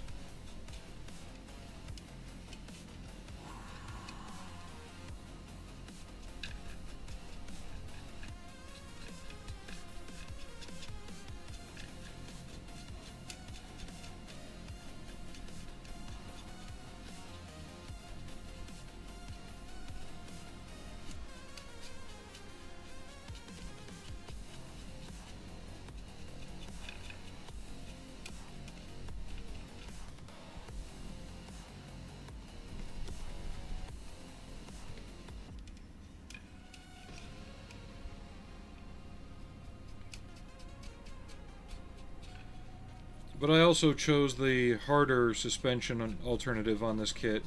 But I also chose the harder suspension alternative on this kit,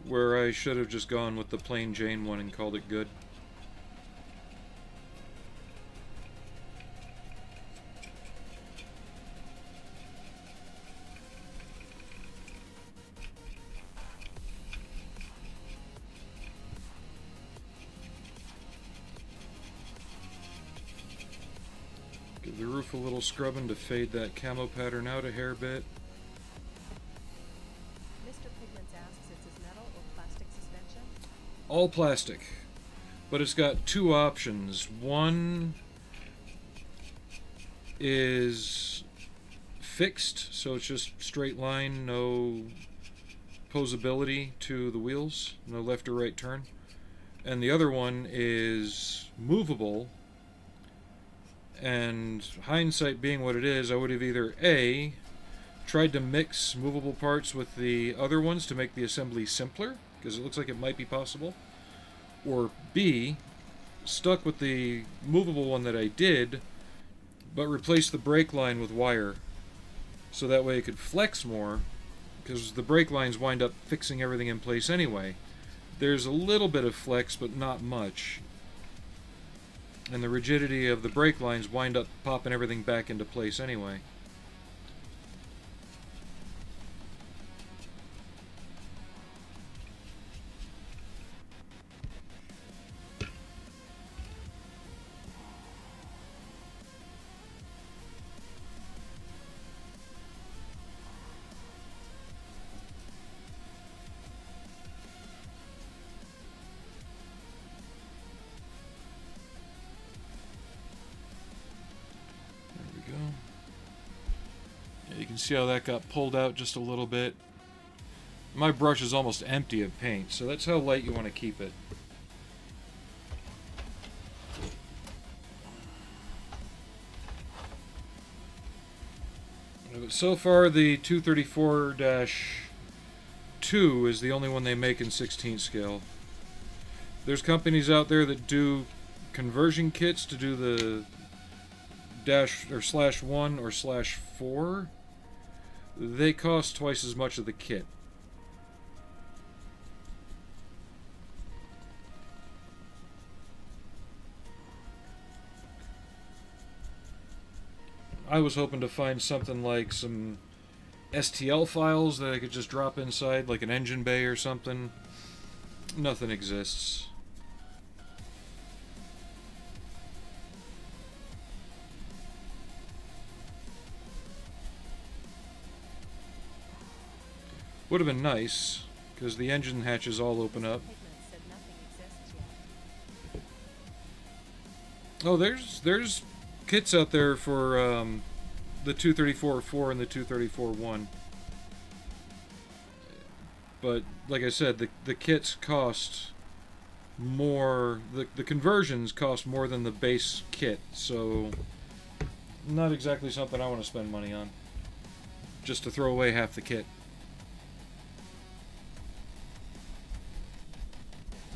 where I should have just gone with the plain Jane one and called it good. Give the roof a little scrubbing to fade that camo pattern out a hair bit. Mr. Pigments asks, is it metal or plastic suspension? All plastic, but it's got two options. One is fixed, so it's just straight line, no posability to the wheels, no left or right turn. And the other one is movable, and hindsight being what it is, I would have either A, tried to mix movable parts with the other ones to make the assembly simpler, because it looks like it might be possible, or B, stuck with the movable one that I did, but replaced the brake line with wire, so that way it could flex more, because the brake lines wind up fixing everything in place anyway. There's a little bit of flex, but not much. And the rigidity of the brake lines wind up popping everything back into place anyway. You can see how that got pulled out just a little bit. My brush is almost empty of paint, so that's how light you want to keep it. But so far the 234-2 is the only one they make in 16 scale. There's companies out there that do conversion kits to do the dash or /1 or /4. They cost twice as much of the kit. I was hoping to find something like some STL files that I could just drop inside, like an engine bay or something. Nothing exists. Would have been nice, because the engine hatches all open up. Oh, there's kits out there for the 234-4 and the 234-1. But like I said, the kits cost more. The conversions cost more than the base kit, so not exactly something I want to spend money on. Just to throw away half the kit.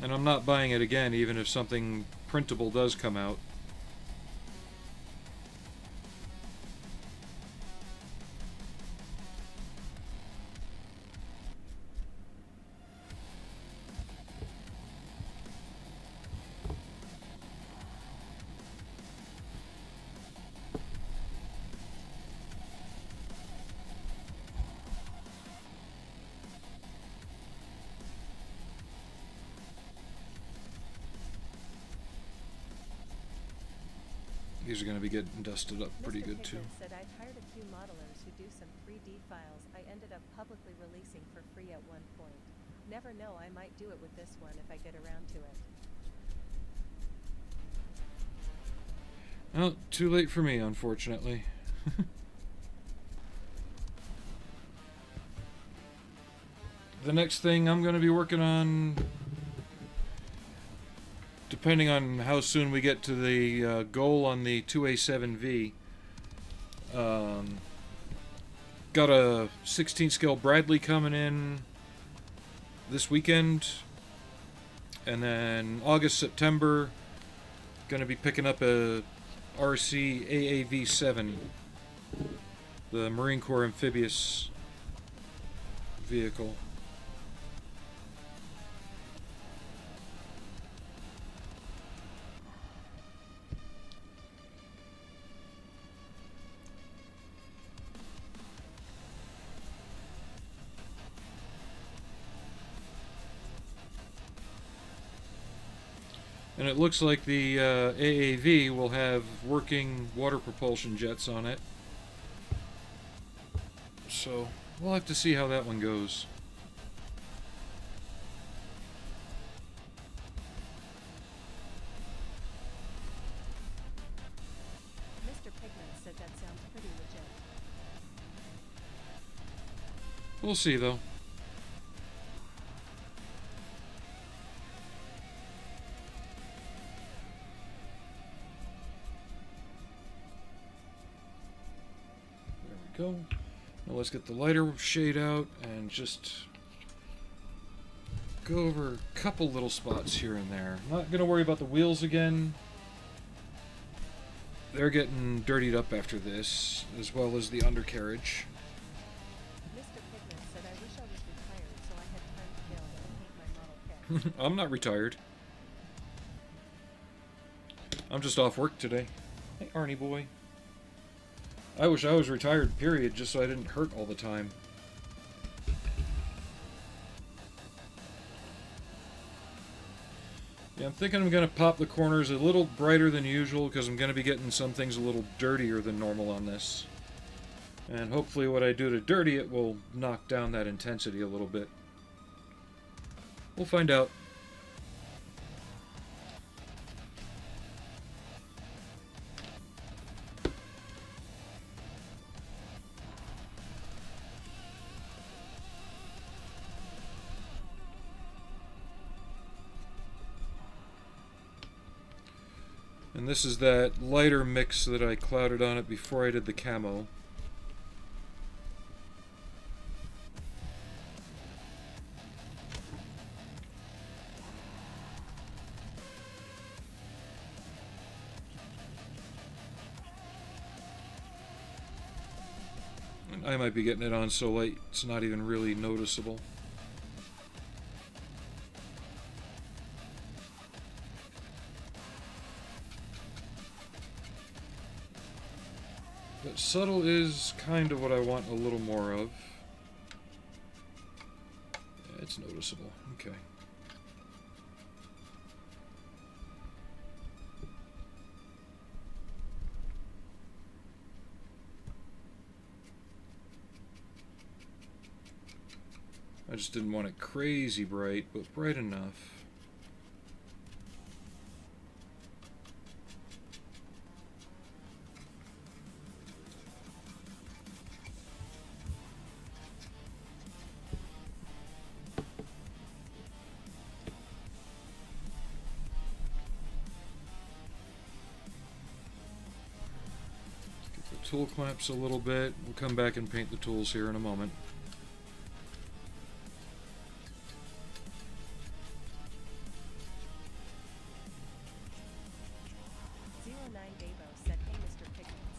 And I'm not buying it again, even if something printable does come out. These are going to be getting dusted up pretty good too. Mr. said, I've hired a few modelers who do some 3D files I ended up publicly releasing for free at one point. Never know, I might do it with this one if I get around to it. Well, too late for me, unfortunately. The next thing I'm going to be working on, depending on how soon we get to the goal on the 2A7V, got a 16 scale Bradley coming in this weekend, and then August, September, going to be picking up a RC AAV7. the Marine Corps amphibious vehicle. And it looks like the AAV will have working water propulsion jets on it. So we'll have to see how that one goes. Mr. Pigman said that sounds pretty legit. We'll see, though. Go. Now let's get the lighter shade out and just go over a couple little spots here and there. Not going to worry about the wheels again. They're getting dirtied up after this, as well as the undercarriage. Mr. Pigman said I wish I was retired so I had time to build and paint my model kit. I'm not retired. I'm just off work today. Hey, Arnie boy. I wish I was retired, period, just so I didn't hurt all the time. Yeah, I'm thinking I'm going to pop the corners a little brighter than usual because I'm going to be getting some things a little dirtier than normal on this. And hopefully what I do to dirty it will knock down that intensity a little bit. We'll find out. And this is that lighter mix that I clouded on it before I did the camo. And I might be getting it on so light it's not even really noticeable. But subtle is kind of what I want a little more of. Yeah, it's noticeable. Okay. I just didn't want it crazy bright, but bright enough. Tool clamps a little bit. We'll come back and paint the tools here in a moment. Davo said, "Hey, Mr. Pickens."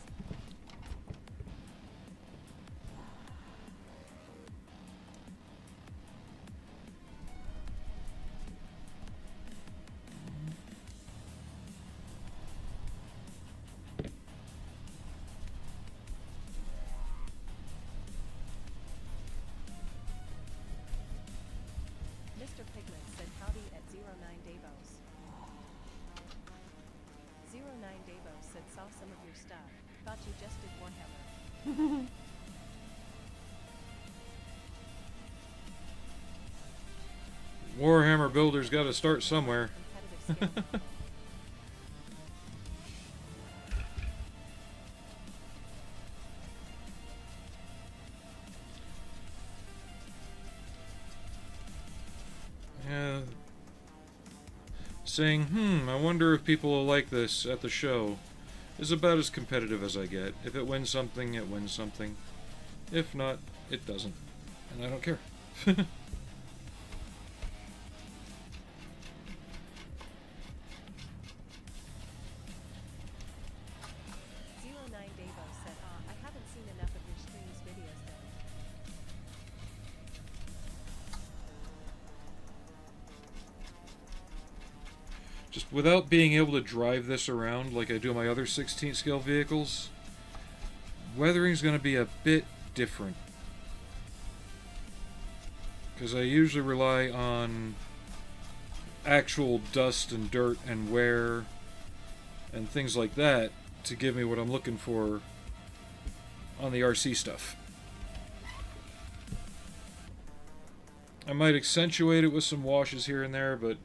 Mr. Pigman said howdy at 09 Davos. 09 Davos said saw some of your stuff. Thought you just did Warhammer. Warhammer builders got to start somewhere. Competitive scale. Yeah. Saying, I wonder if people will like this at the show, is about as competitive as I get. If it wins something, it wins something. If not, it doesn't. And I don't care. 09 Davo said, I haven't seen enough of your Just without being able to drive this around like I do my other 16th scale vehicles, weathering's going to be a bit different. Because I usually rely on actual dust and dirt and wear and things like that to give me what I'm looking for on the RC stuff. I might accentuate it with some washes here and there, but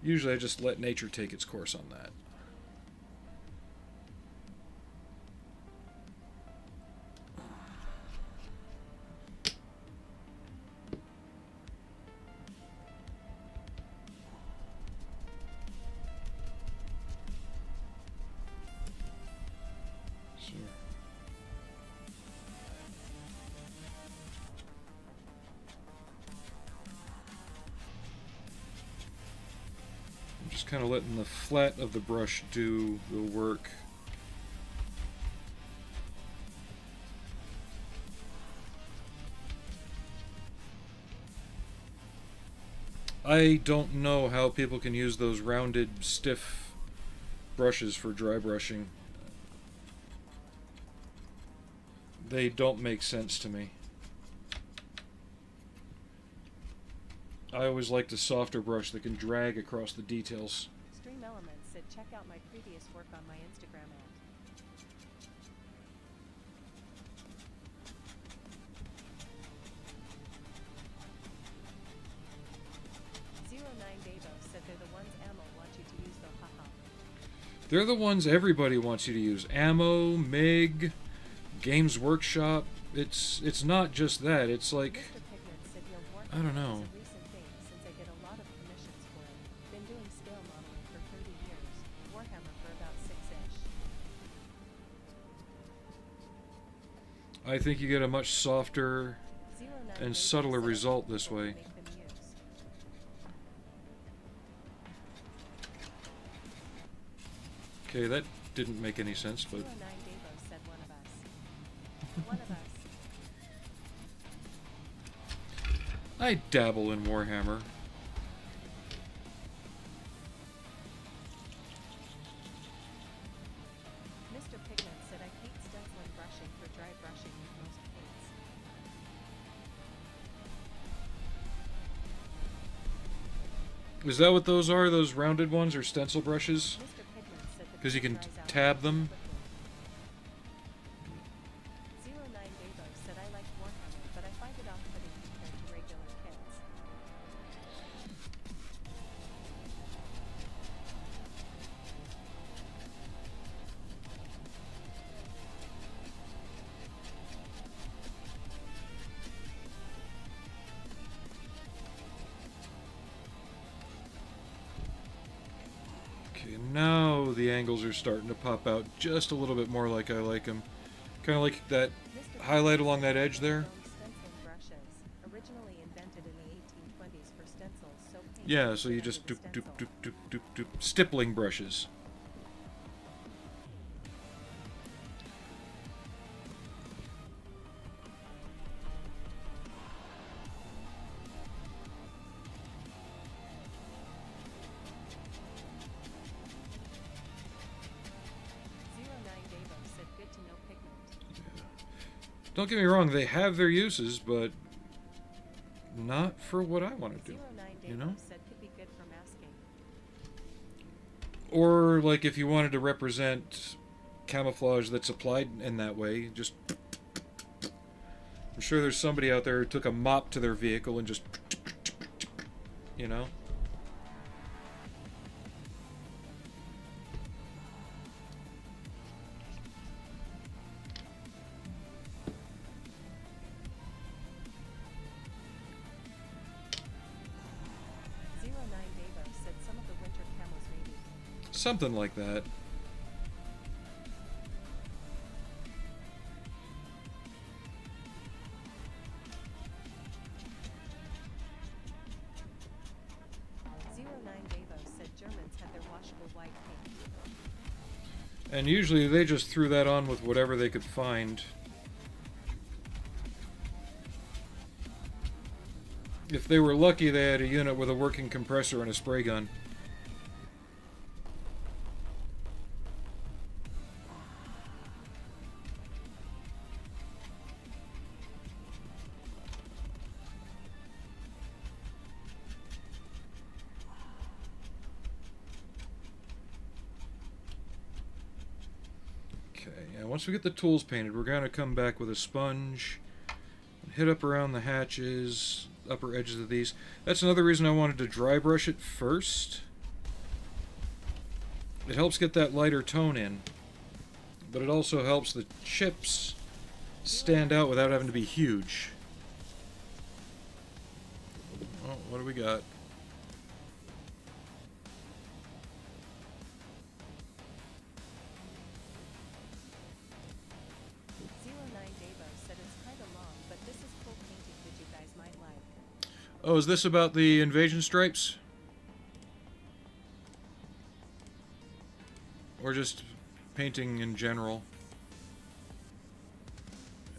usually I just let nature take its course on that. Kind of letting the flat of the brush do the work. I don't know how people can use those rounded, stiff brushes for dry brushing. They don't make sense to me. I always liked a softer brush that can drag across the details. Stream Elements said check out my previous work on my Instagram at 09Davo said they're the ones Ammo wants you to use though, haha. They're the ones everybody wants you to use. Ammo, MIG, Games Workshop. It's not just that. It's like, I don't know. I think you get a much softer and subtler result this way. Okay, that didn't make any sense, but... I dabble in Warhammer. Is that what those are? Those rounded ones are stencil brushes? Because you can tab them? Now the angles are starting to pop out just a little bit more like I like them. Kind of like that highlight along that edge there. Yeah, so you just doop, doop, doop, doop, doop, doop. Stippling brushes. Don't get me wrong, they have their uses, but not for what I want to do, you know? Or, like, if you wanted to represent camouflage that's applied in that way, just... I'm sure there's somebody out there who took a mop to their vehicle and just... You know? Something like that. And usually they just threw that on with whatever they could find. If they were lucky, they had a unit with a working compressor and a spray gun. And once we get the tools painted, we're going to come back with a sponge, hit up around the hatches, upper edges of these. That's another reason I wanted to dry brush it first. It helps get that lighter tone in, but it also helps the chips stand out without having to be huge. Oh, what do we got? Oh, is this about the invasion stripes? Or just painting in general?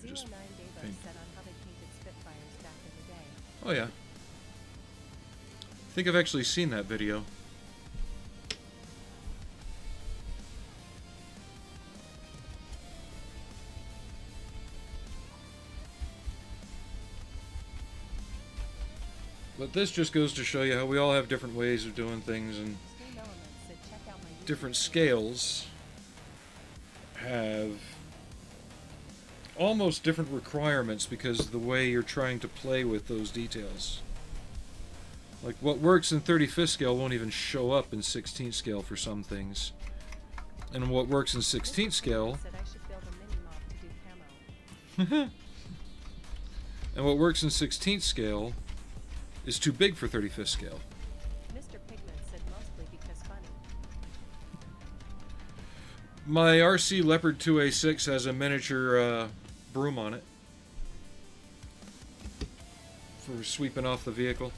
Just paint. Oh yeah. I think I've actually seen that video. But this just goes to show you how we all have different ways of doing things, and different scales have almost different requirements because of the way you're trying to play with those details. Like what works in 35th scale won't even show up in 16th scale for some things. And what works in 16th scale and what works in 16th scale is too big for 35th scale. Mr. Pigment said mostly because funny. My RC Leopard 2A6 has a miniature broom on it for sweeping off the vehicle.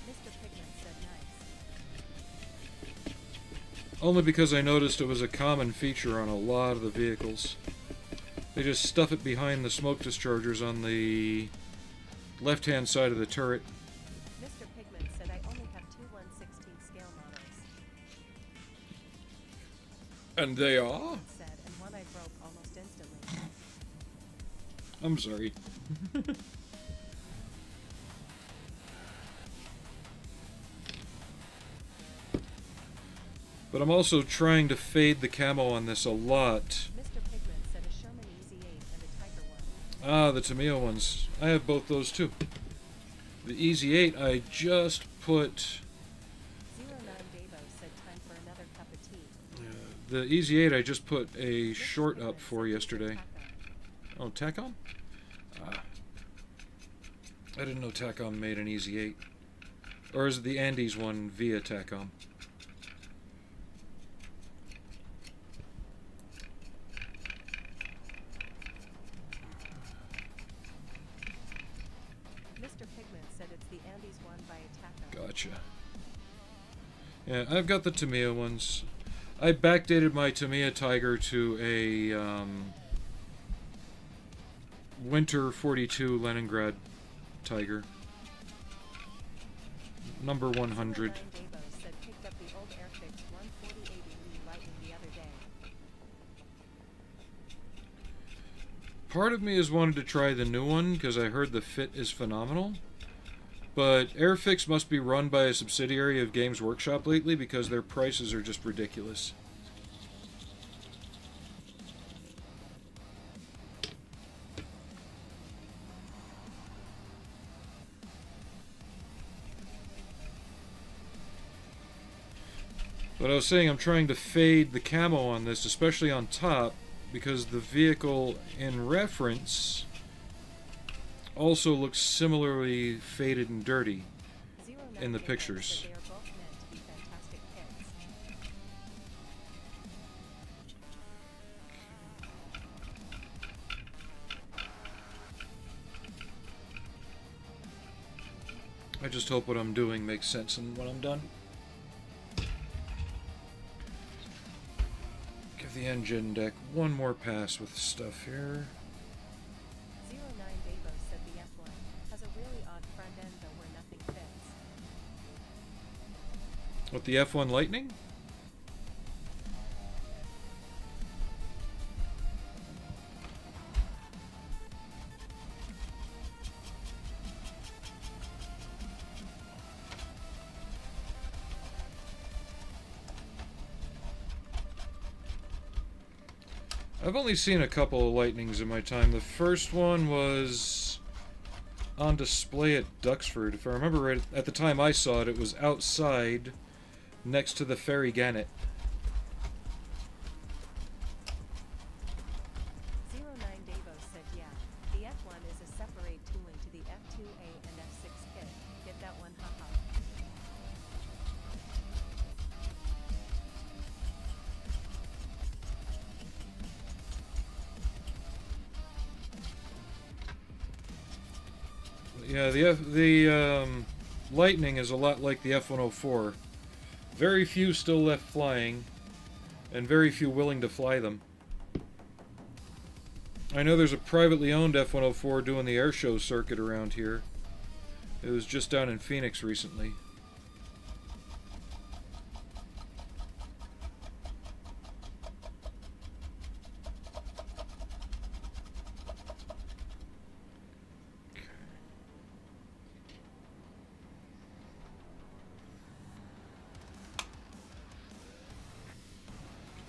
Mr. Pigment said nice. Only because I noticed it was a common feature on a lot of the vehicles. They just stuff it behind the smoke dischargers on the left-hand side of the turret. Mr. Pigment said I only have two 1/16 scale models. And they are? Said, and one I broke almost instantly. I'm sorry. But I'm also trying to fade the camo on this a lot. Mr. Pigment said a Sherman Easy 8 and a Tiger one. Ah, the Tamiya ones. I have both those too. The Easy 8 I just put... 09 Davo said time for another cup of tea. The Easy 8 I just put a short up for yesterday. Oh, Tacom? Ah. I didn't know Tacom made an Easy 8. Or is it the Andes one via Tacom? Mr. Pigment said it's the Andes one by Taco. Gotcha. Yeah, I've got the Tamiya ones. I backdated my Tamiya Tiger to a Winter 42 Leningrad Tiger. Number 100. 09 Davo said picked up the old Airfix 14080 Lee Lightning the other day. Part of me has wanted to try the new one because I heard the fit is phenomenal. But Airfix must be run by a subsidiary of Games Workshop lately because their prices are just ridiculous. But I was saying I'm trying to fade the camo on this, especially on top, because the vehicle in reference also looks similarly faded and dirty 09 in the Davo pictures. said they are both meant to be fantastic picks. I just hope what I'm doing makes sense and when I'm done. Give the engine deck one more pass with stuff here. 09 Davo said the F1 has a really odd front end though where nothing fits. What, the F1 Lightning? I've only seen a couple of lightnings in my time. The first one was on display at Duxford. If I remember right, at the time I saw it, it was outside next to the Ferry Gannet. 09 Davos said, yeah, the F1 is a separate tooling to the F2A and F6 kit. Get that one, haha. Yeah, the Lightning is a lot like the F-104. Very few still left flying, and very few willing to fly them. I know there's a privately owned F-104 doing the airshow circuit around here. It was just down in Phoenix recently.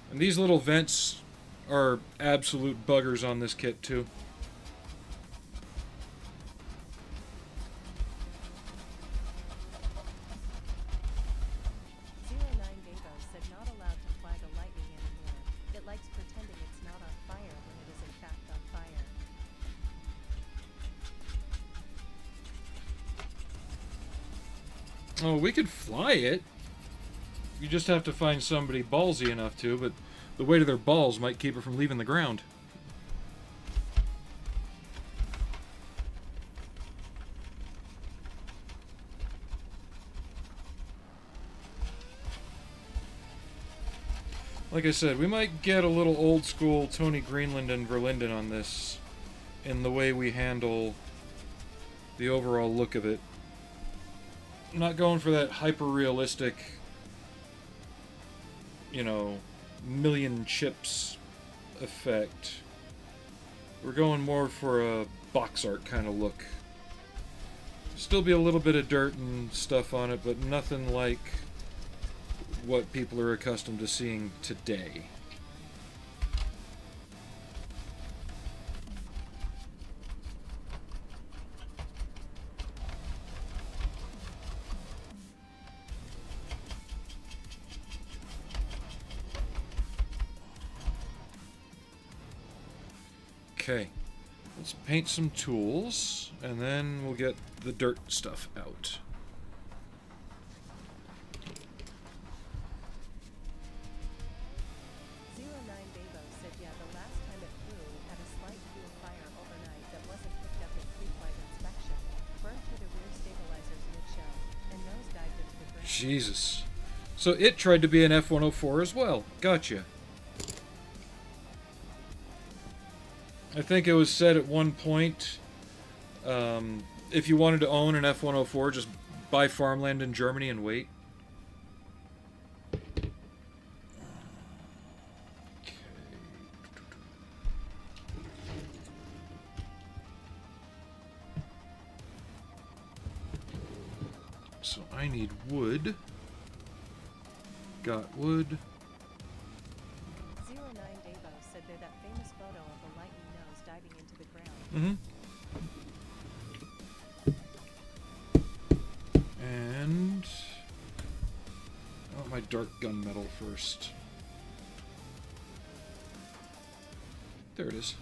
And these little vents are absolute buggers on this kit too. Said not allowed to fly the Lightning anymore. It likes pretending it's not on fire when it is in fact on fire. Oh, we could fly it. You just have to find somebody ballsy enough to, but the weight of their balls might keep it from leaving the ground. Like I said, we might get a little old school Tony Greenland and Verlinden on this in the way we handle the overall look of it. I'm not going for that hyper-realistic, you know, million chips effect. We're going more for a box art kind of look. Still be a little bit of dirt and stuff on it, but nothing like what people are accustomed to seeing today. Okay, let's paint some tools, and then we'll get the dirt stuff out. Jesus. So it tried to be an F-104 as well. Gotcha. I think it was said at one point, if you wanted to own an F-104, just buy farmland in Germany and wait. So I need wood. Got wood. 09 Davos said they're that famous photo of the lightning nose diving into the ground. And I want my dark gunmetal first. There it is.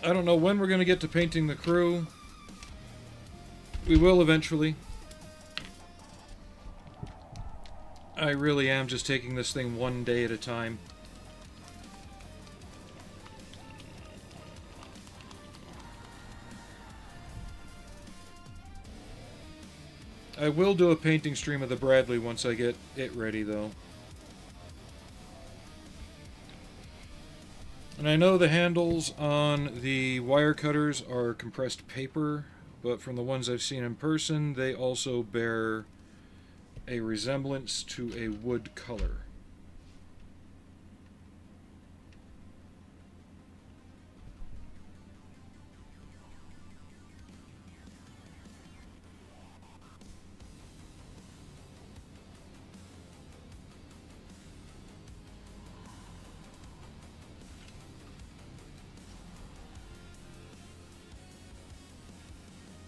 I don't know when we're going to get to painting the crew. We will eventually. I really am just taking this thing one day at a time. I will do a painting stream of the Bradley once I get it ready, though. And I know the handles on the wire cutters are compressed paper, but from the ones I've seen in person, they also bear a resemblance to a wood color.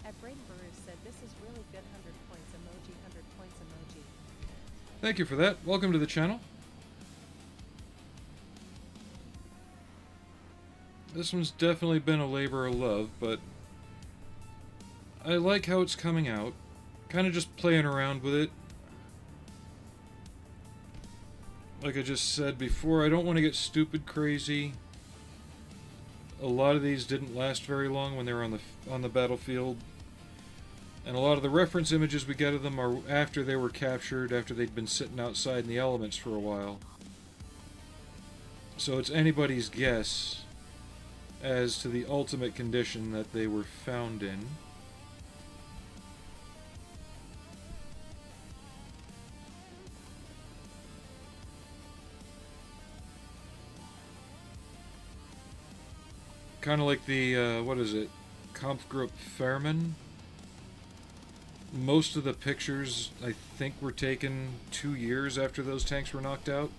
At Brain Baru said this is really good 100 points emoji 100 points emoji. Thank you for that. Welcome to the channel. This one's definitely been a labor of love, but I like how it's coming out. Kind of just playing around with it. Like I just said before, I don't want to get stupid crazy. A lot of these didn't last very long when they were on the battlefield. And a lot of the reference images we get of them are after they were captured, after they'd been sitting outside in the elements for a while. So it's anybody's guess as to the ultimate condition that they were found in. Kind of like the, what is it? Kampfgruppe Fairman. Most of the pictures, I think, were taken 2 years after those tanks were knocked out.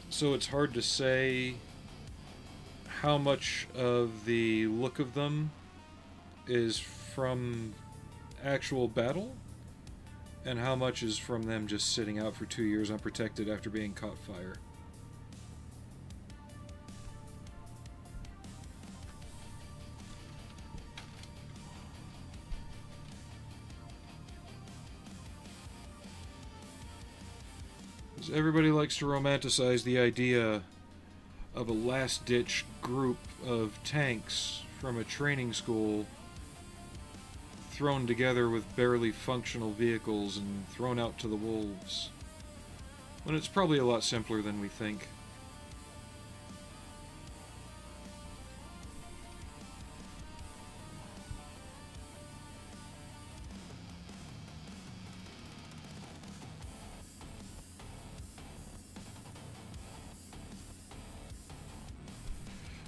So it's hard to say how much of the look of them is from actual battle, and how much is from them just sitting out for 2 years unprotected after being caught fire. Everybody likes to romanticize the idea of a last-ditch group of tanks from a training school thrown together with barely functional vehicles and thrown out to the wolves, when it's probably a lot simpler than we think.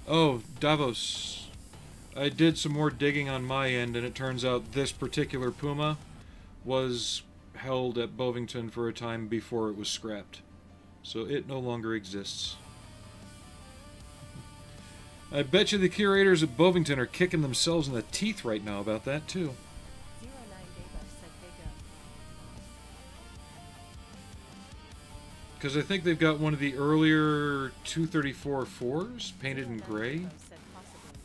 Oh, Davos. I did some more digging on my end, and it turns out this particular Puma was held at Bovington for a time before it was scrapped. So it no longer exists. I bet you the curators at Bovington are kicking themselves in the teeth right now about that, too. 09 Davos said they go. Because I think they've got one of the earlier 234-4s painted in gray. Davos said possibly.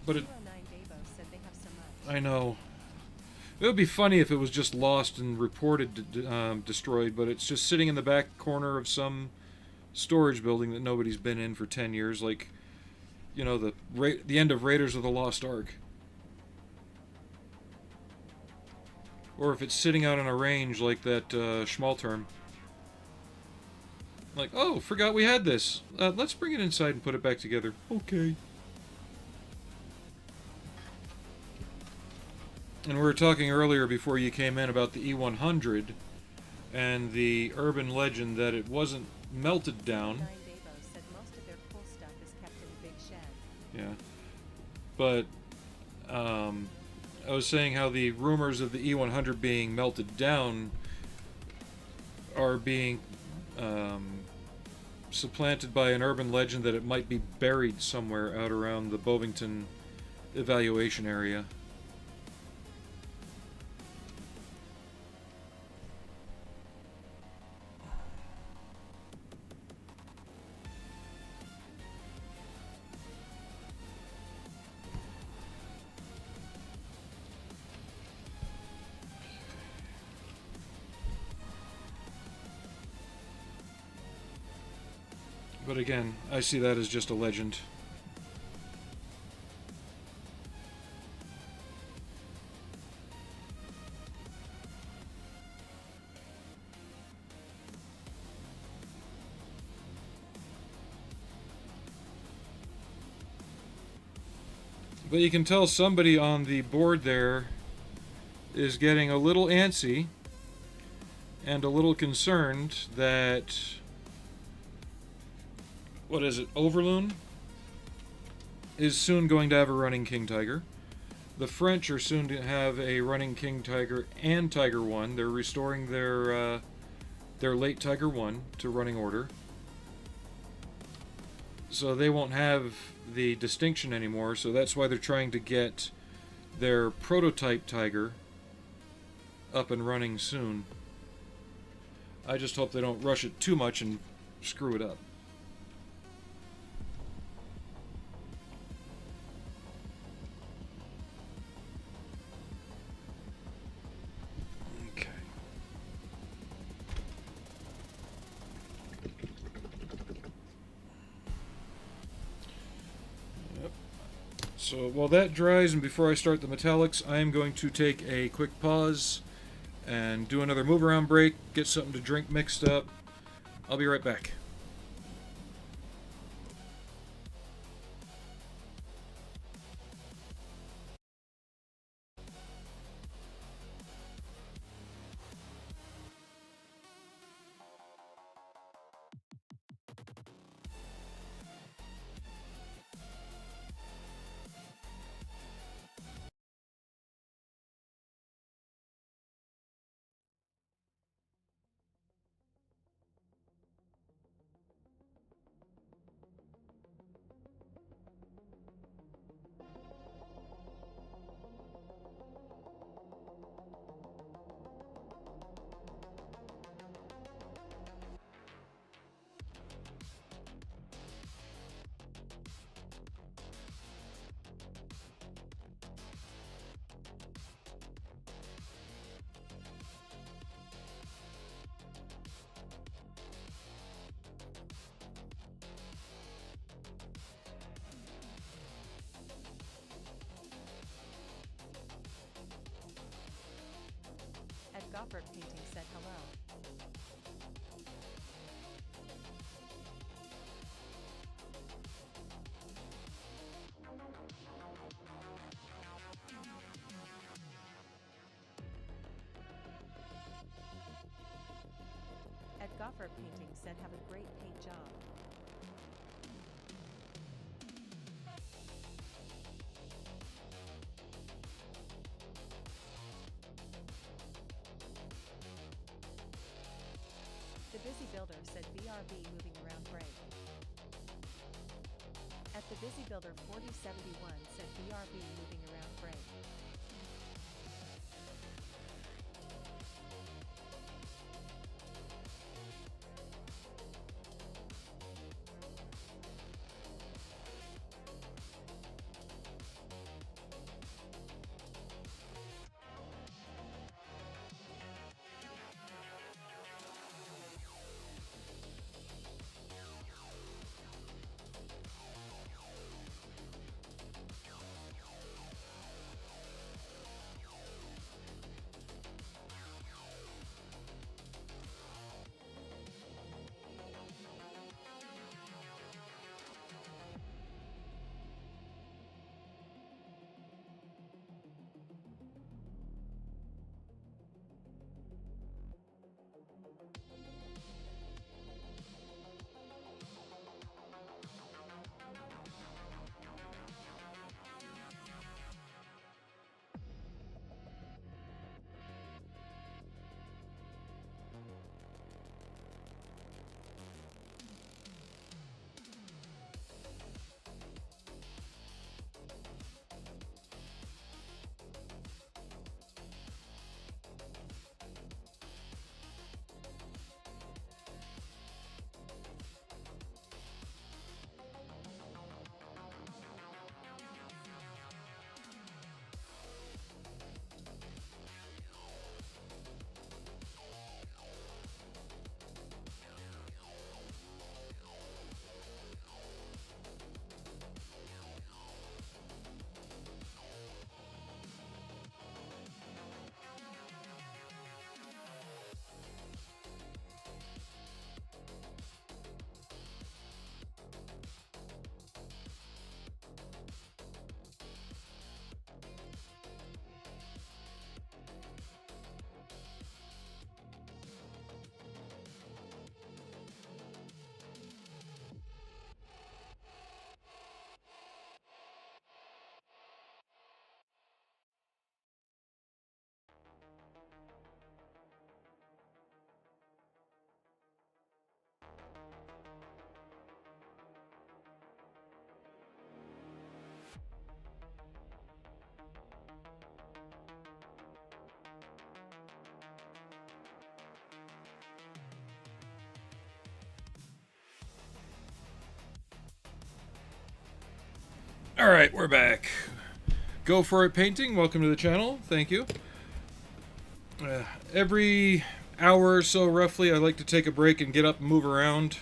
But it, 09 Davos said they have so much. I know. It would be funny if it was just lost and reported destroyed, but it's just sitting in the back corner of some storage building that nobody's been in for 10 years, like, you know, the end of Raiders of the Lost Ark. Or if it's sitting out on a range like that Schmalterm. Like, oh, forgot we had this. Let's bring it inside and put it back together. Okay. And we were talking earlier before you came in about the E100 and the urban legend that it wasn't melted down. 09 Davos said most of their cool stuff is kept in a big shed. Yeah. But, I was saying how the rumors of the E100 being melted down are being supplanted by an urban legend that it might be buried somewhere out around the Bovington evaluation area. But again, I see that as just a legend. But you can tell somebody on the board there is getting a little antsy and a little concerned that, what is it, Overloon is soon going to have a running King Tiger. The French are soon to have a running King Tiger and Tiger 1. They're restoring their late Tiger 1 to running order. So they won't have the distinction anymore. So that's why they're trying to get their prototype Tiger up and running soon. I just hope they don't rush it too much and screw it up. Okay. Yep. So while that dries and before I start the metallics, I am going to take a quick pause and do another move around break, get something to drink mixed up. I'll be right back. Ed Goffert Painting said hello. Ed Goffert Painting said have a great paint job. The Busy Builder said BRB moving around break. At the Busy Builder 4071 said BRB moving around break. Alright, we're back. Go for it painting. Welcome to the channel. Thank you. Every hour or so, roughly, I like to take a break and get up and move around.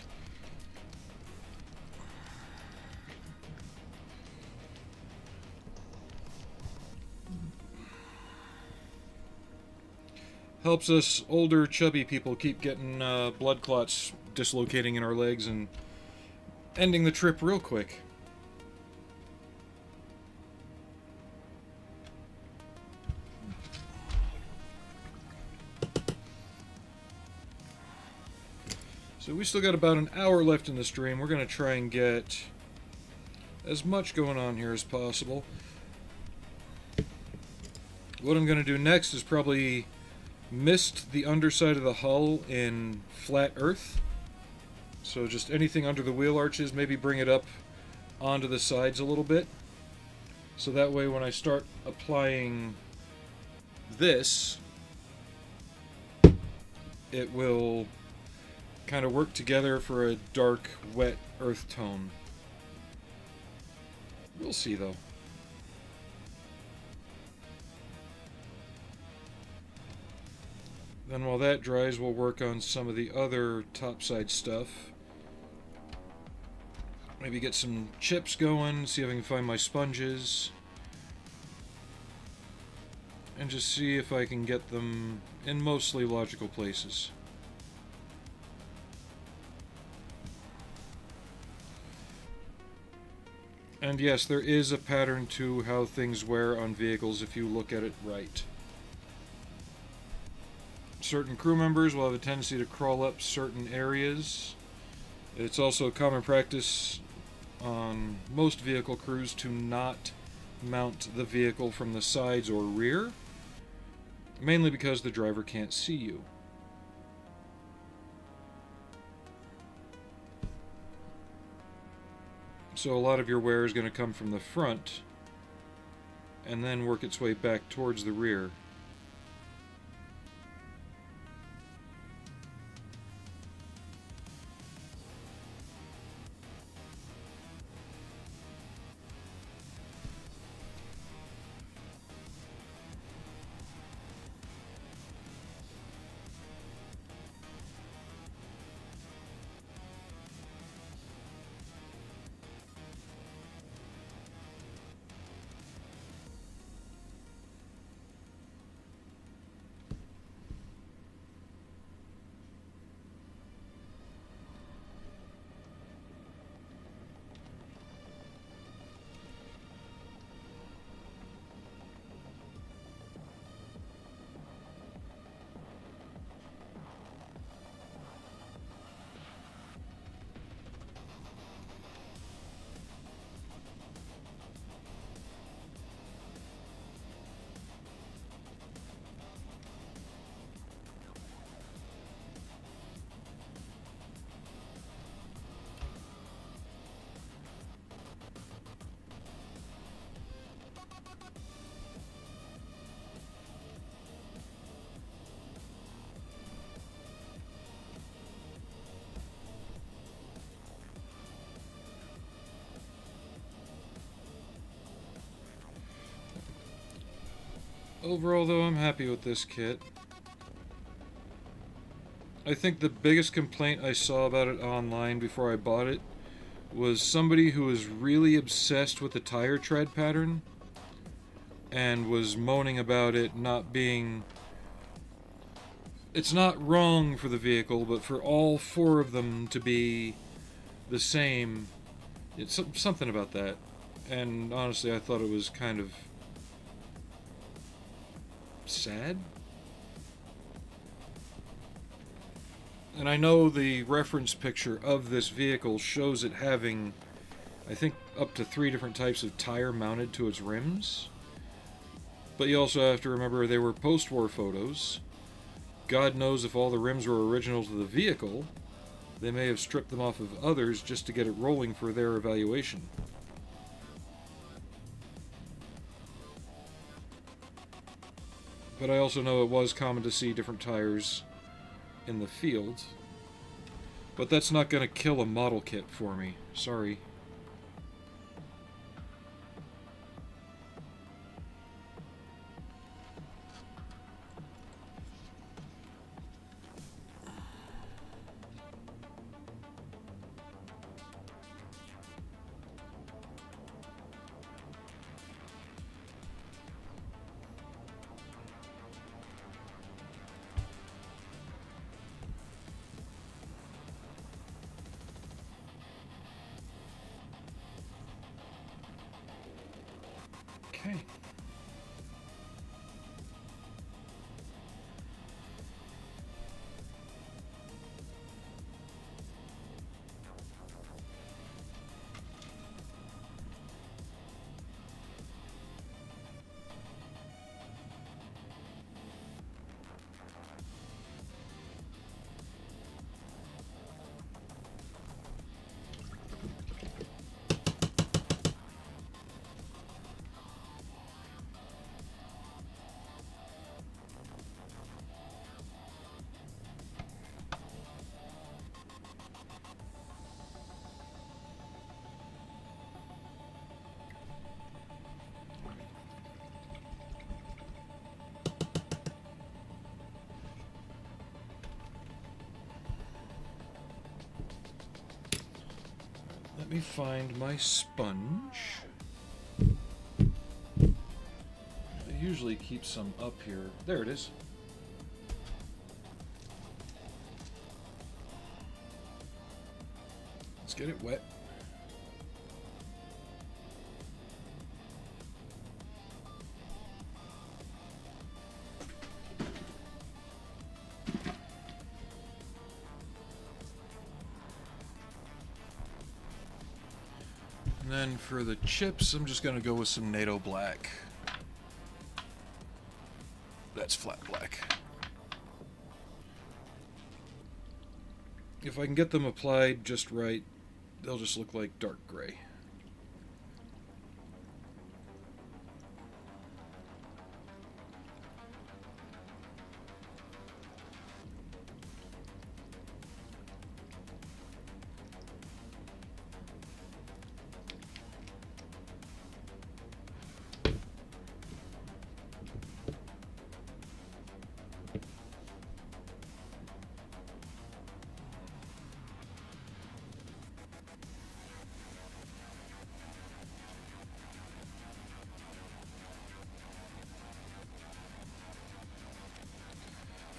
Helps us older, chubby people keep getting blood clots dislocating in our legs and ending the trip real quick. So we still got about an hour left in the stream. We're going to try and get as much going on here as possible. What I'm going to do next is probably mist the underside of the hull in flat earth. So just anything under the wheel arches, maybe bring it up onto the sides a little bit. So that way when I start applying this, it will kind of work together for a dark, wet earth tone. We'll see, though. Then while that dries, we'll work on some of the other topside stuff. Maybe get some chips going, see if I can find my sponges. And just see if I can get them in mostly logical places. And yes, there is a pattern to how things wear on vehicles if you look at it right. Certain crew members will have a tendency to crawl up certain areas. It's also common practice on most vehicle crews to not mount the vehicle from the sides or rear, mainly because the driver can't see you. So a lot of your wear is going to come from the front and then work its way back towards the rear. Overall, though, I'm happy with this kit. I think the biggest complaint I saw about it online before I bought it was somebody who was really obsessed with the tire tread pattern and was moaning about it not being... It's not wrong for the vehicle, but for all four of them to be the same, it's something about that. And honestly, I thought it was kind of sad. And I know the reference picture of this vehicle shows it having, I think, up to 3 different types of tire mounted to its rims. But you also have to remember they were post-war photos. God knows if all the rims were original to the vehicle, they may have stripped them off of others just to get it rolling for their evaluation. But I also know it was common to see different tires in the field. But that's not going to kill a model kit for me. Sorry. Let me find my sponge. I usually keep some up here. There it is. Let's get it wet. And then for the chips, I'm just going to go with some NATO black. That's flat black. If I can get them applied just right, they'll just look like dark gray.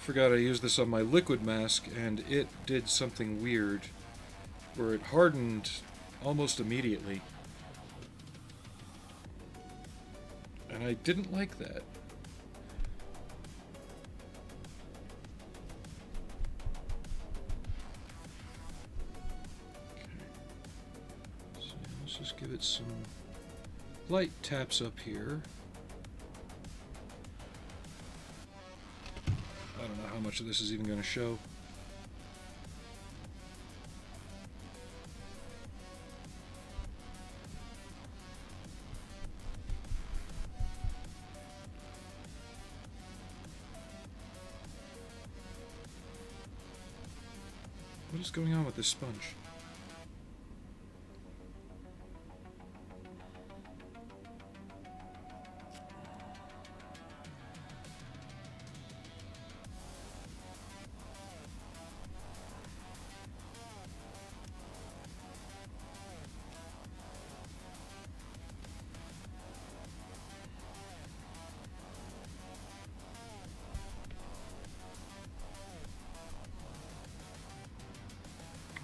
Forgot I used this on my liquid mask, and it did something weird where it hardened almost immediately. And I didn't like that. Okay. So let's just give it some light taps up here. I don't know how much of this is even going to show. What is going on with this sponge?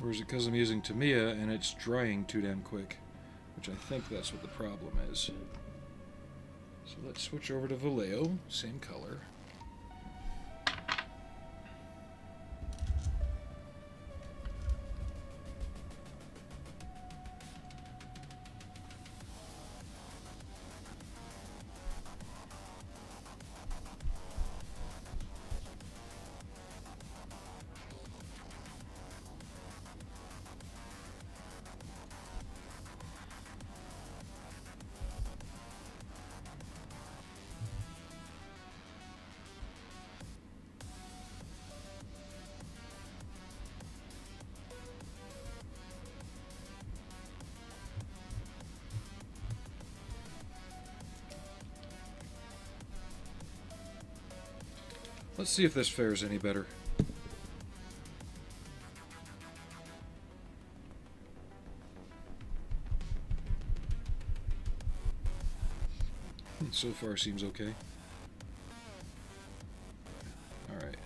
Or is it because I'm using Tamiya and it's drying too damn quick? Which I think that's what the problem is. So let's switch over to Vallejo, same color. Let's see if this fares any better. So far seems okay. Alright.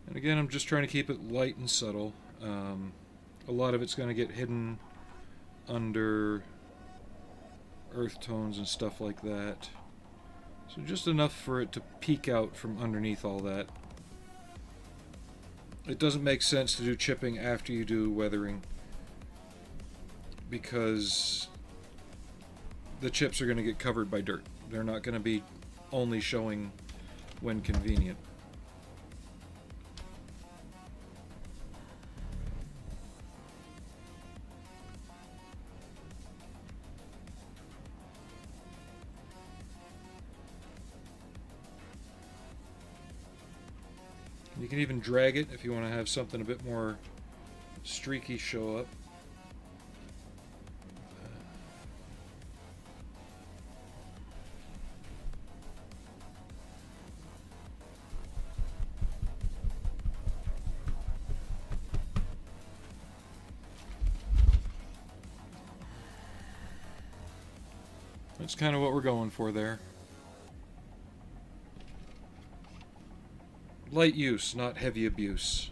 And again, I'm just trying to keep it light and subtle. A lot of it's going to get hidden under earth tones and stuff like that. So just enough for it to peek out from underneath all that. It doesn't make sense to do chipping after you do weathering, because the chips are going to get covered by dirt. They're not going to be only showing when convenient. You can even drag it if you want to have something a bit more streaky show up. That's kind of what we're going for there. Light use, not heavy abuse.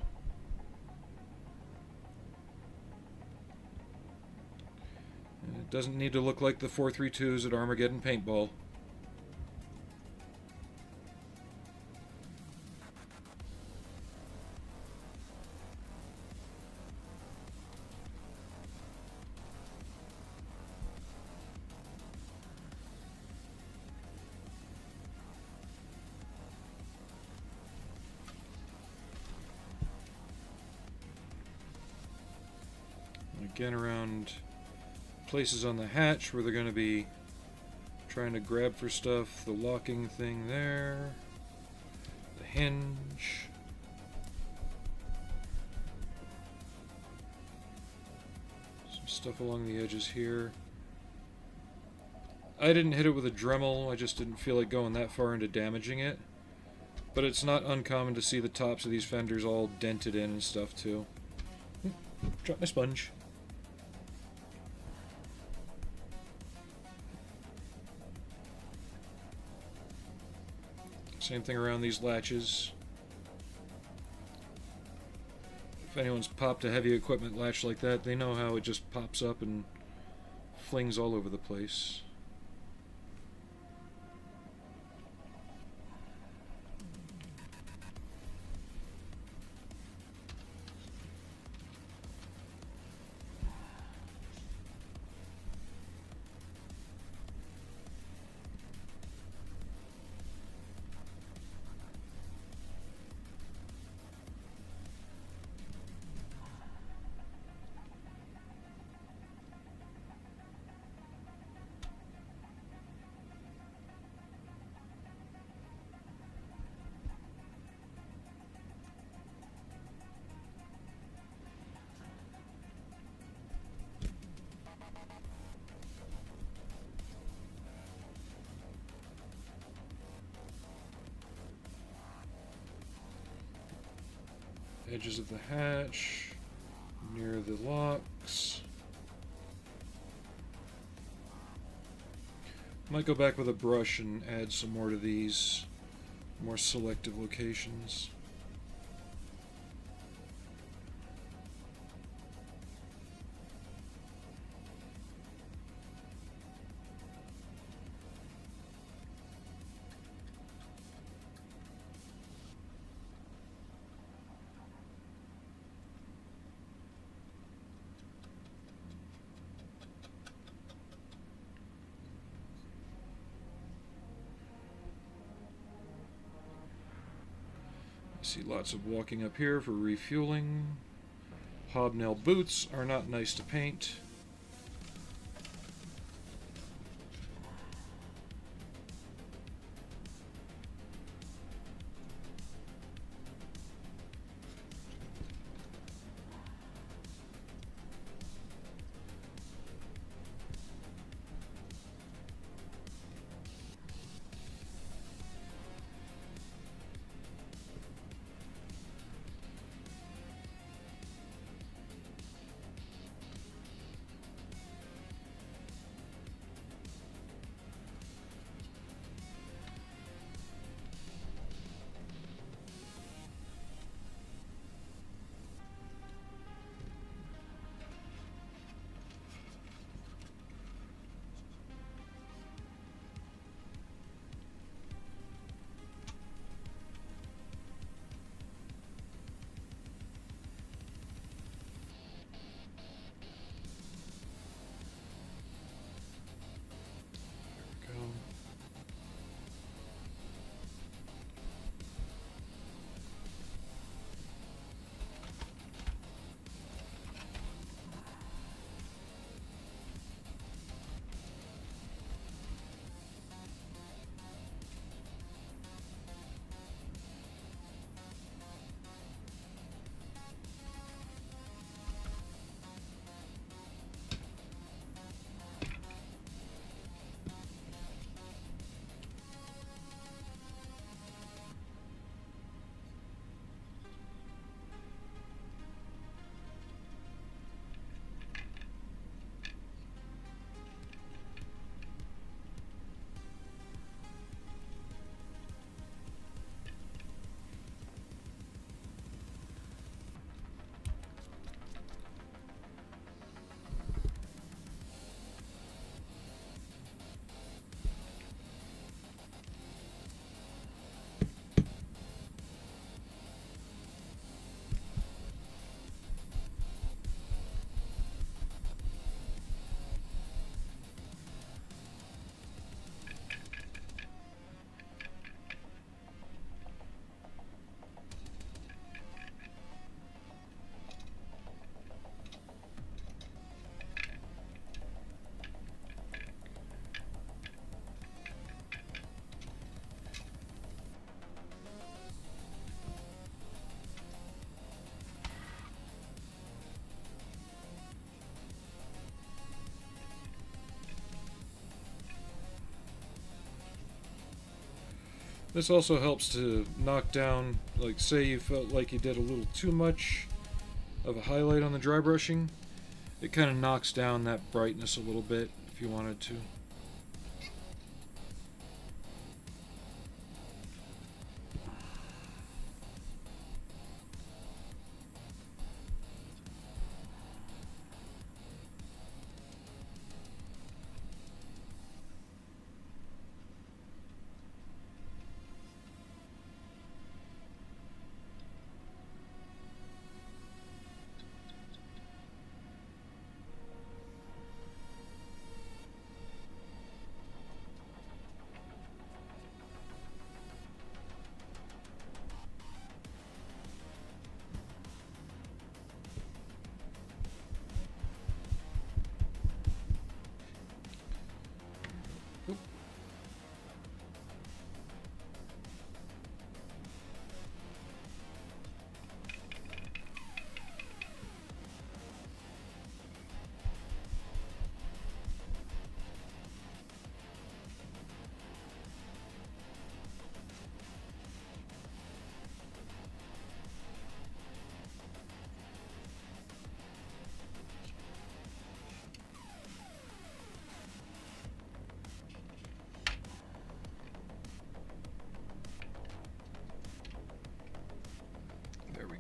And it doesn't need to look like the 432s at Armageddon Paintball. Again, around places on the hatch where they're going to be trying to grab for stuff. The locking thing there. The hinge. Some stuff along the edges here. I didn't hit it with a Dremel. I just didn't feel like going that far into damaging it. But it's not uncommon to see the tops of these fenders all dented in and stuff too. Drop my sponge. Same thing around these latches. If anyone's popped a heavy equipment latch like that, they know how it just pops up and flings all over the place. Edges of the hatch, near the locks. Might go back with a brush and add some more to these more selective locations. See lots of walking up here for refueling. Hobnail boots are not nice to paint. This also helps to knock down, like say you felt like you did a little too much of a highlight on the dry brushing. It kind of knocks down that brightness a little bit if you wanted to.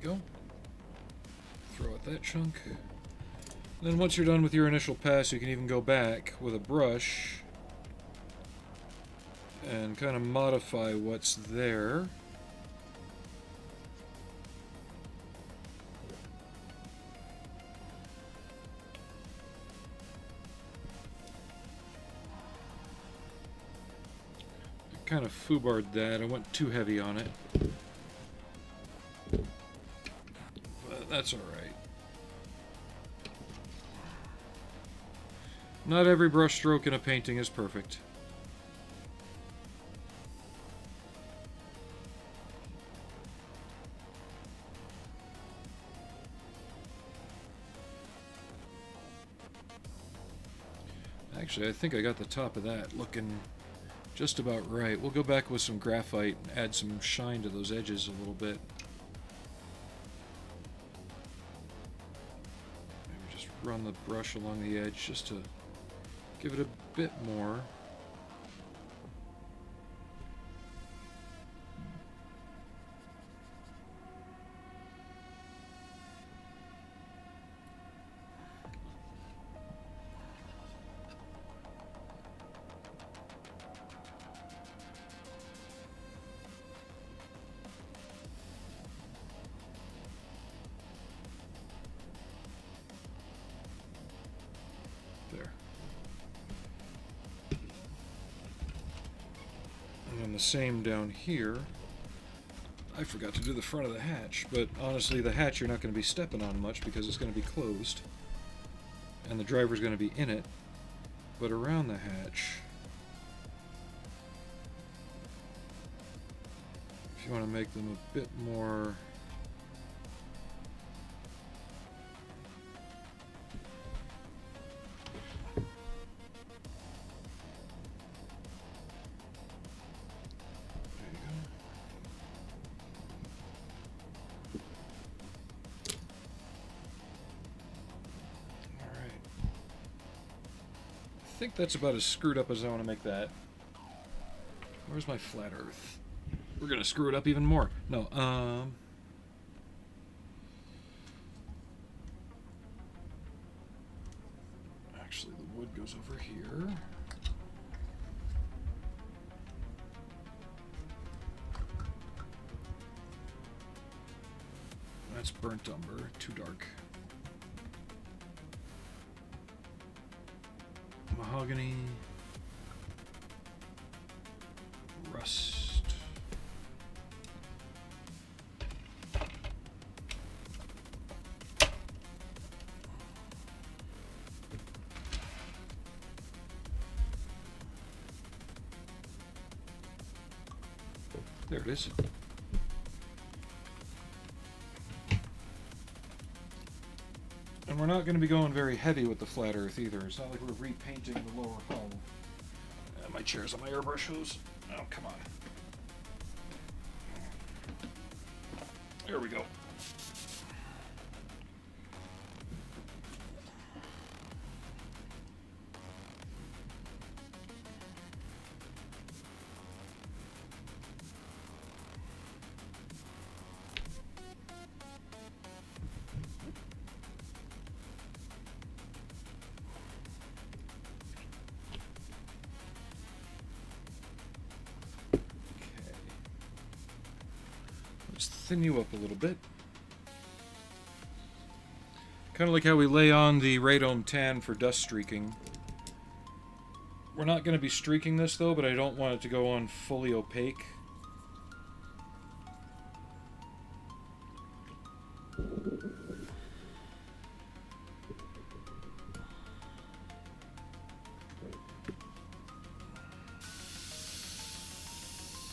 Go. Throw out that chunk. Then once you're done with your initial pass, you can even go back with a brush and kind of modify what's there. I kind of foobarred that. I went too heavy on it. That's alright. Not every brush stroke in a painting is perfect. Actually, I think I got the top of that looking just about right. We'll go back with some graphite and add some shine to those edges a little bit. Run the brush along the edge just to give it a bit more. The same down here. I forgot to do the front of the hatch, but honestly the hatch you're not going to be stepping on much because it's going to be closed and the driver's going to be in it, but around the hatch, if you want to make them a bit more I think that's about as screwed up as I want to make that. Where's my flat earth? We're gonna screw it up even more. No, actually the wood goes over here. That's burnt umber, too dark. Mahogany, rust, there it is. And we're not going to be going very heavy with the flat earth either. It's not like we're repainting the lower hull. My chair's on my airbrush hose. Oh, come on. There we go. Thin you up a little bit. Kind of like how we lay on the radome tan for dust streaking. We're not going to be streaking this though, but I don't want it to go on fully opaque.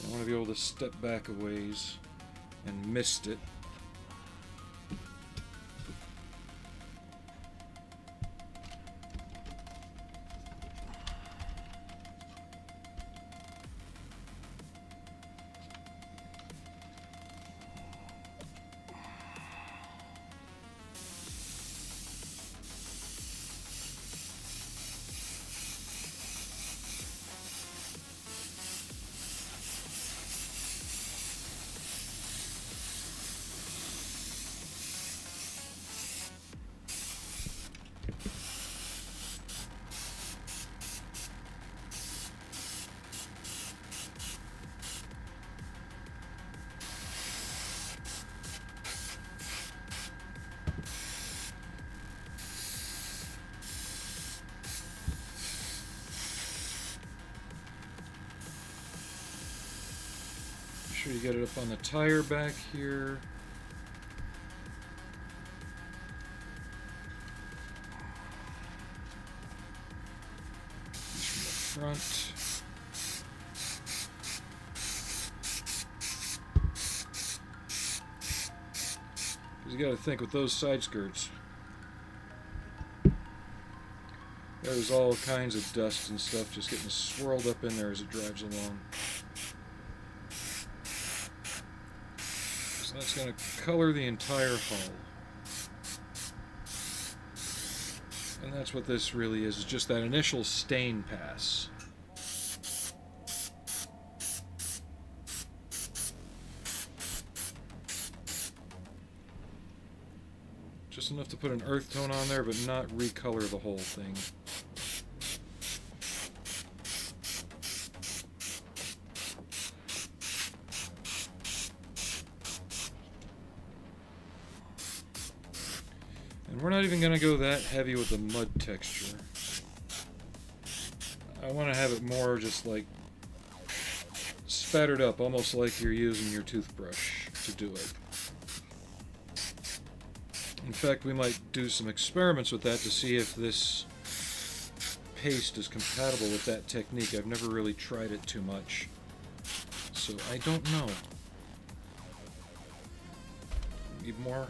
I want to be able to step back a ways and mist it. Make sure you get it up on the tire back here. From the front. Because you got to think with those side skirts, there's all kinds of dust and stuff just getting swirled up in there as it drives along. So that's going to color the entire hull. And that's what this really is just that initial stain pass. Just enough to put an earth tone on there, but not recolor the whole thing. And we're not even going to go that heavy with the mud texture. I want to have it more just like spattered up, almost like you're using your toothbrush to do it. In fact, we might do some experiments with that to see if this paste is compatible with that technique. I've never really tried it too much, so I don't know. Need more?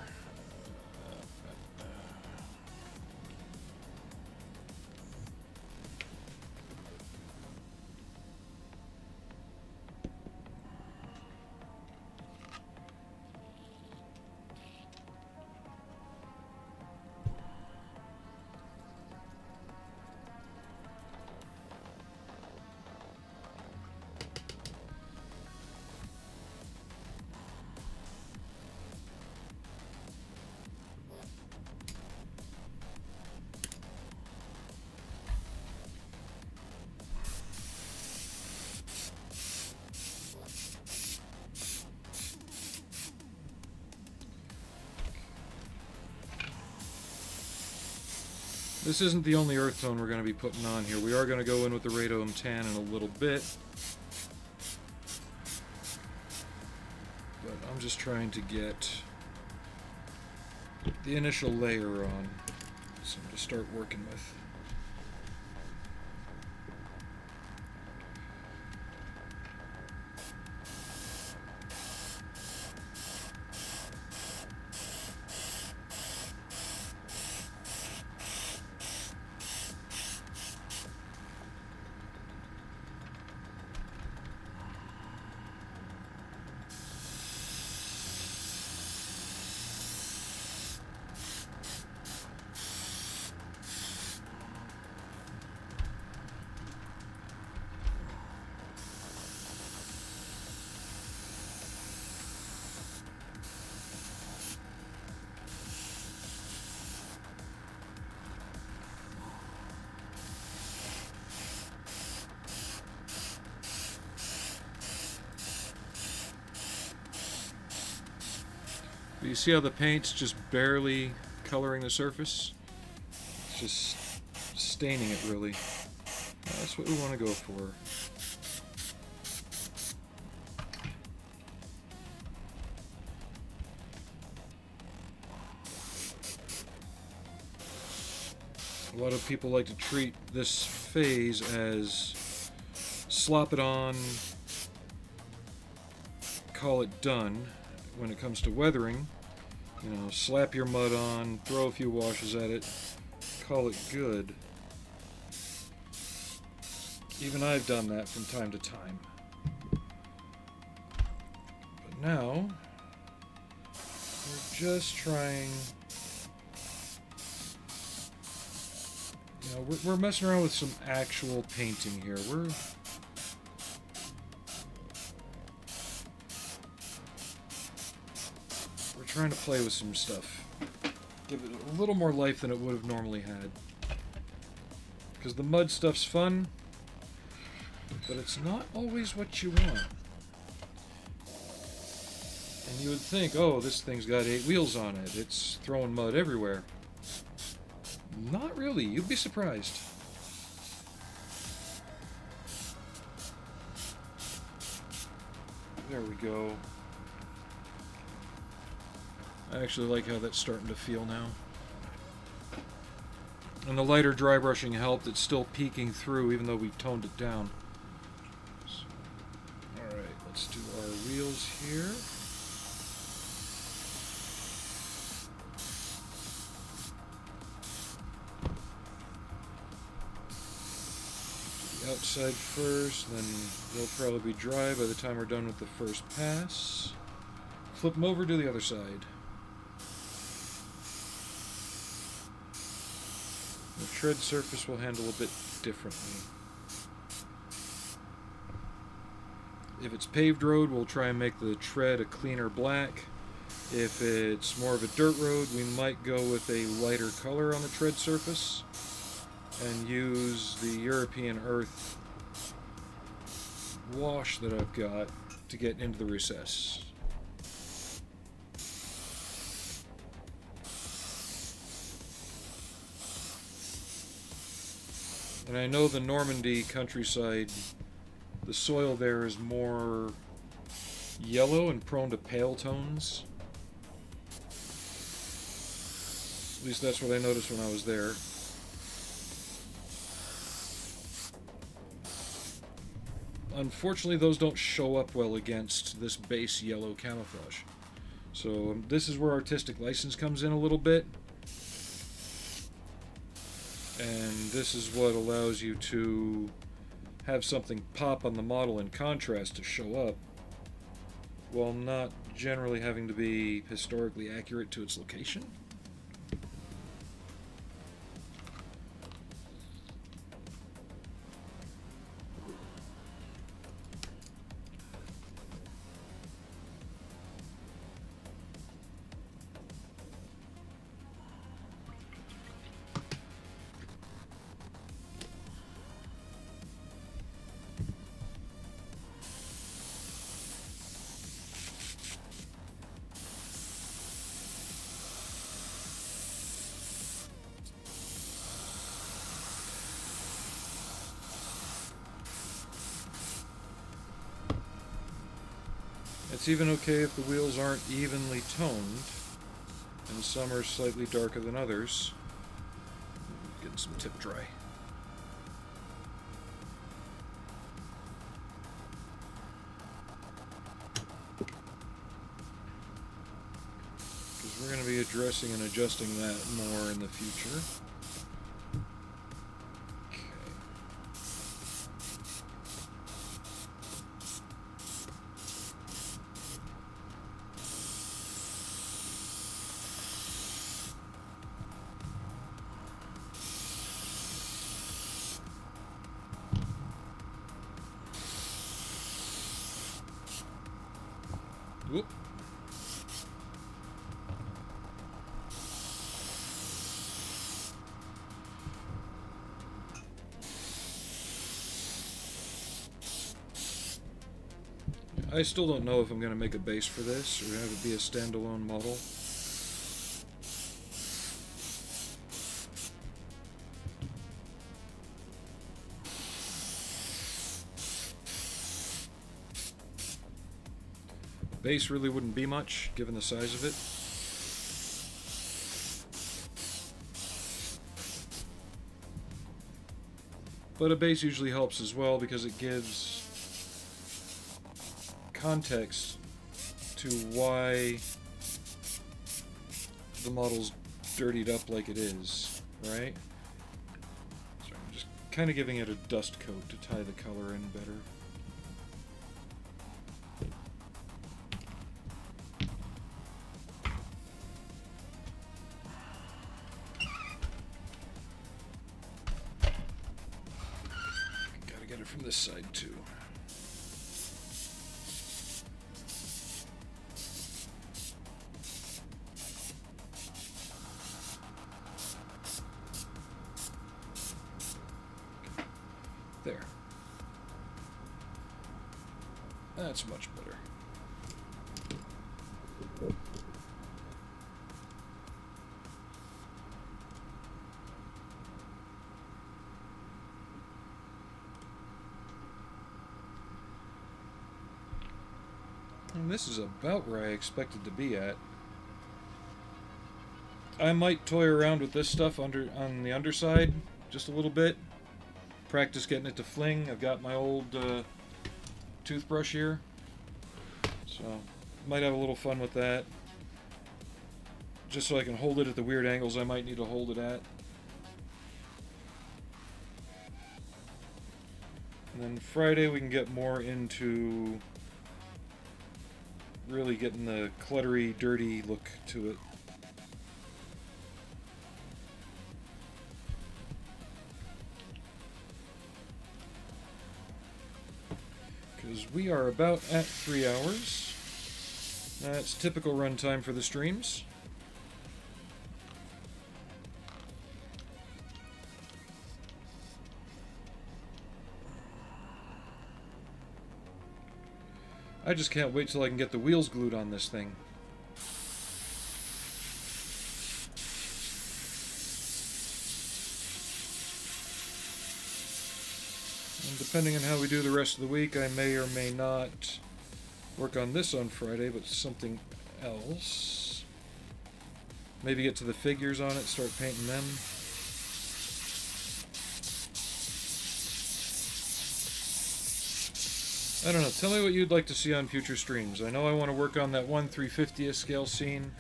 This isn't the only earth tone we're going to be putting on here. We are going to go in with the radome tan in a little bit. But I'm just trying to get the initial layer on, something to start working with. But you see how the paint's just barely coloring the surface? It's just staining it, really. That's what we want to go for. A lot of people like to treat this phase as slop it on, call it done. When it comes to weathering, you know, slap your mud on, throw a few washes at it, call it good. Even I've done that from time to time. But now, we're just trying... You know, we're messing around with some actual painting here. We're trying to play with some stuff. Give it a little more life than it would have normally had. Because the mud stuff's fun, but it's not always what you want. And you would think, oh, this thing's got 8 wheels on it. It's throwing mud everywhere. Not really. You'd be surprised. There we go. I actually like how that's starting to feel now. And the lighter dry brushing helped. It's still peeking through even though we've toned it down. So, alright, let's do our wheels here. Outside first, then they'll probably be dry by the time we're done with the first pass. Flip them over to the other side. The tread surface will handle a bit differently. If it's paved road, we'll try and make the tread a cleaner black. If it's more of a dirt road, we might go with a lighter color on the tread surface and use the European Earth wash that I've got to get into the recess. And I know the Normandy countryside, the soil there is more yellow and prone to pale tones. At least that's what I noticed when I was there. Unfortunately, those don't show up well against this base yellow camouflage. So this is where artistic license comes in a little bit. And this is what allows you to have something pop on the model in contrast to show up, while not generally having to be historically accurate to its location. It's even okay if the wheels aren't evenly toned, and some are slightly darker than others. Getting some tip dry. Because we're going to be addressing and adjusting that more in the future. Whoop. I still don't know if I'm going to make a base for this or have it be a standalone model. Base really wouldn't be much, given the size of it. But a base usually helps as well because it gives context to why the model's dirtied up like it is, right? So I'm just kind of giving it a dust coat to tie the color in better. From this side too. There. That's much better. And this is about where I expected to be at. I might toy around with this stuff on the underside just a little bit. Practice getting it to fling. I've got my old toothbrush here. So, might have a little fun with that. Just so I can hold it at the weird angles I might need to hold it at. And then Friday we can get more into really getting the cluttery, dirty look to it. Because we are about at 3 hours. That's typical run time for the streams. I just can't wait till I can get the wheels glued on this thing. And depending on how we do the rest of the week, I may or may not work on this on Friday, but something else. Maybe get to the figures on it, start painting them. I don't know, tell me what you'd like to see on future streams. I know I want to work on that 1/350th scale scene.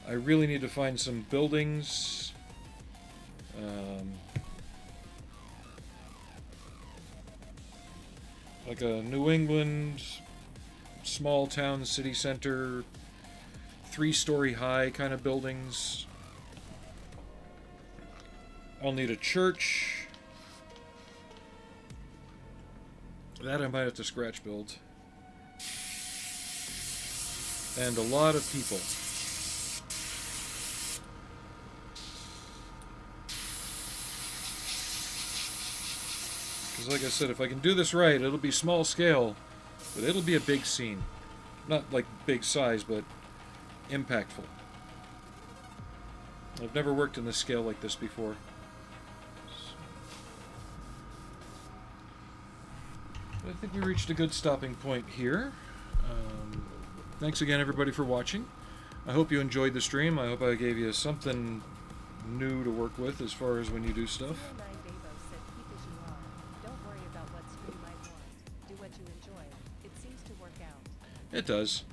I really need to find some buildings. Like a New England, small town, city center, 3-story high kind of buildings. I'll need a church. That I might have to scratch build. And a lot of people. Because like I said, if I can do this right, it'll be small scale, but it'll be a big scene. Not like big size, but impactful. I've never worked in this scale like this before. I think we reached a good stopping point here. Thanks again, everybody, for watching. I hope you enjoyed the stream. I hope I gave you something new to work with as far as when you do stuff. It does.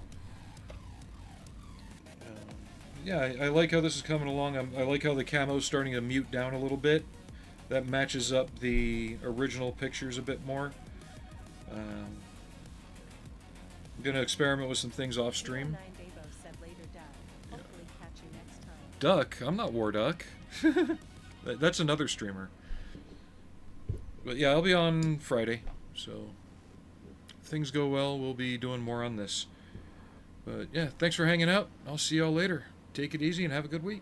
Yeah, I like how this is coming along. I like how the camo's starting to mute down a little bit. That matches up the original pictures a bit more. I'm going to experiment with some things off stream. Yeah. Duck? I'm not War Duck. That's another streamer. But yeah, I'll be on Friday, so if things go well, we'll be doing more on this. But yeah, thanks for hanging out. I'll see y'all later. Take it easy and have a good week.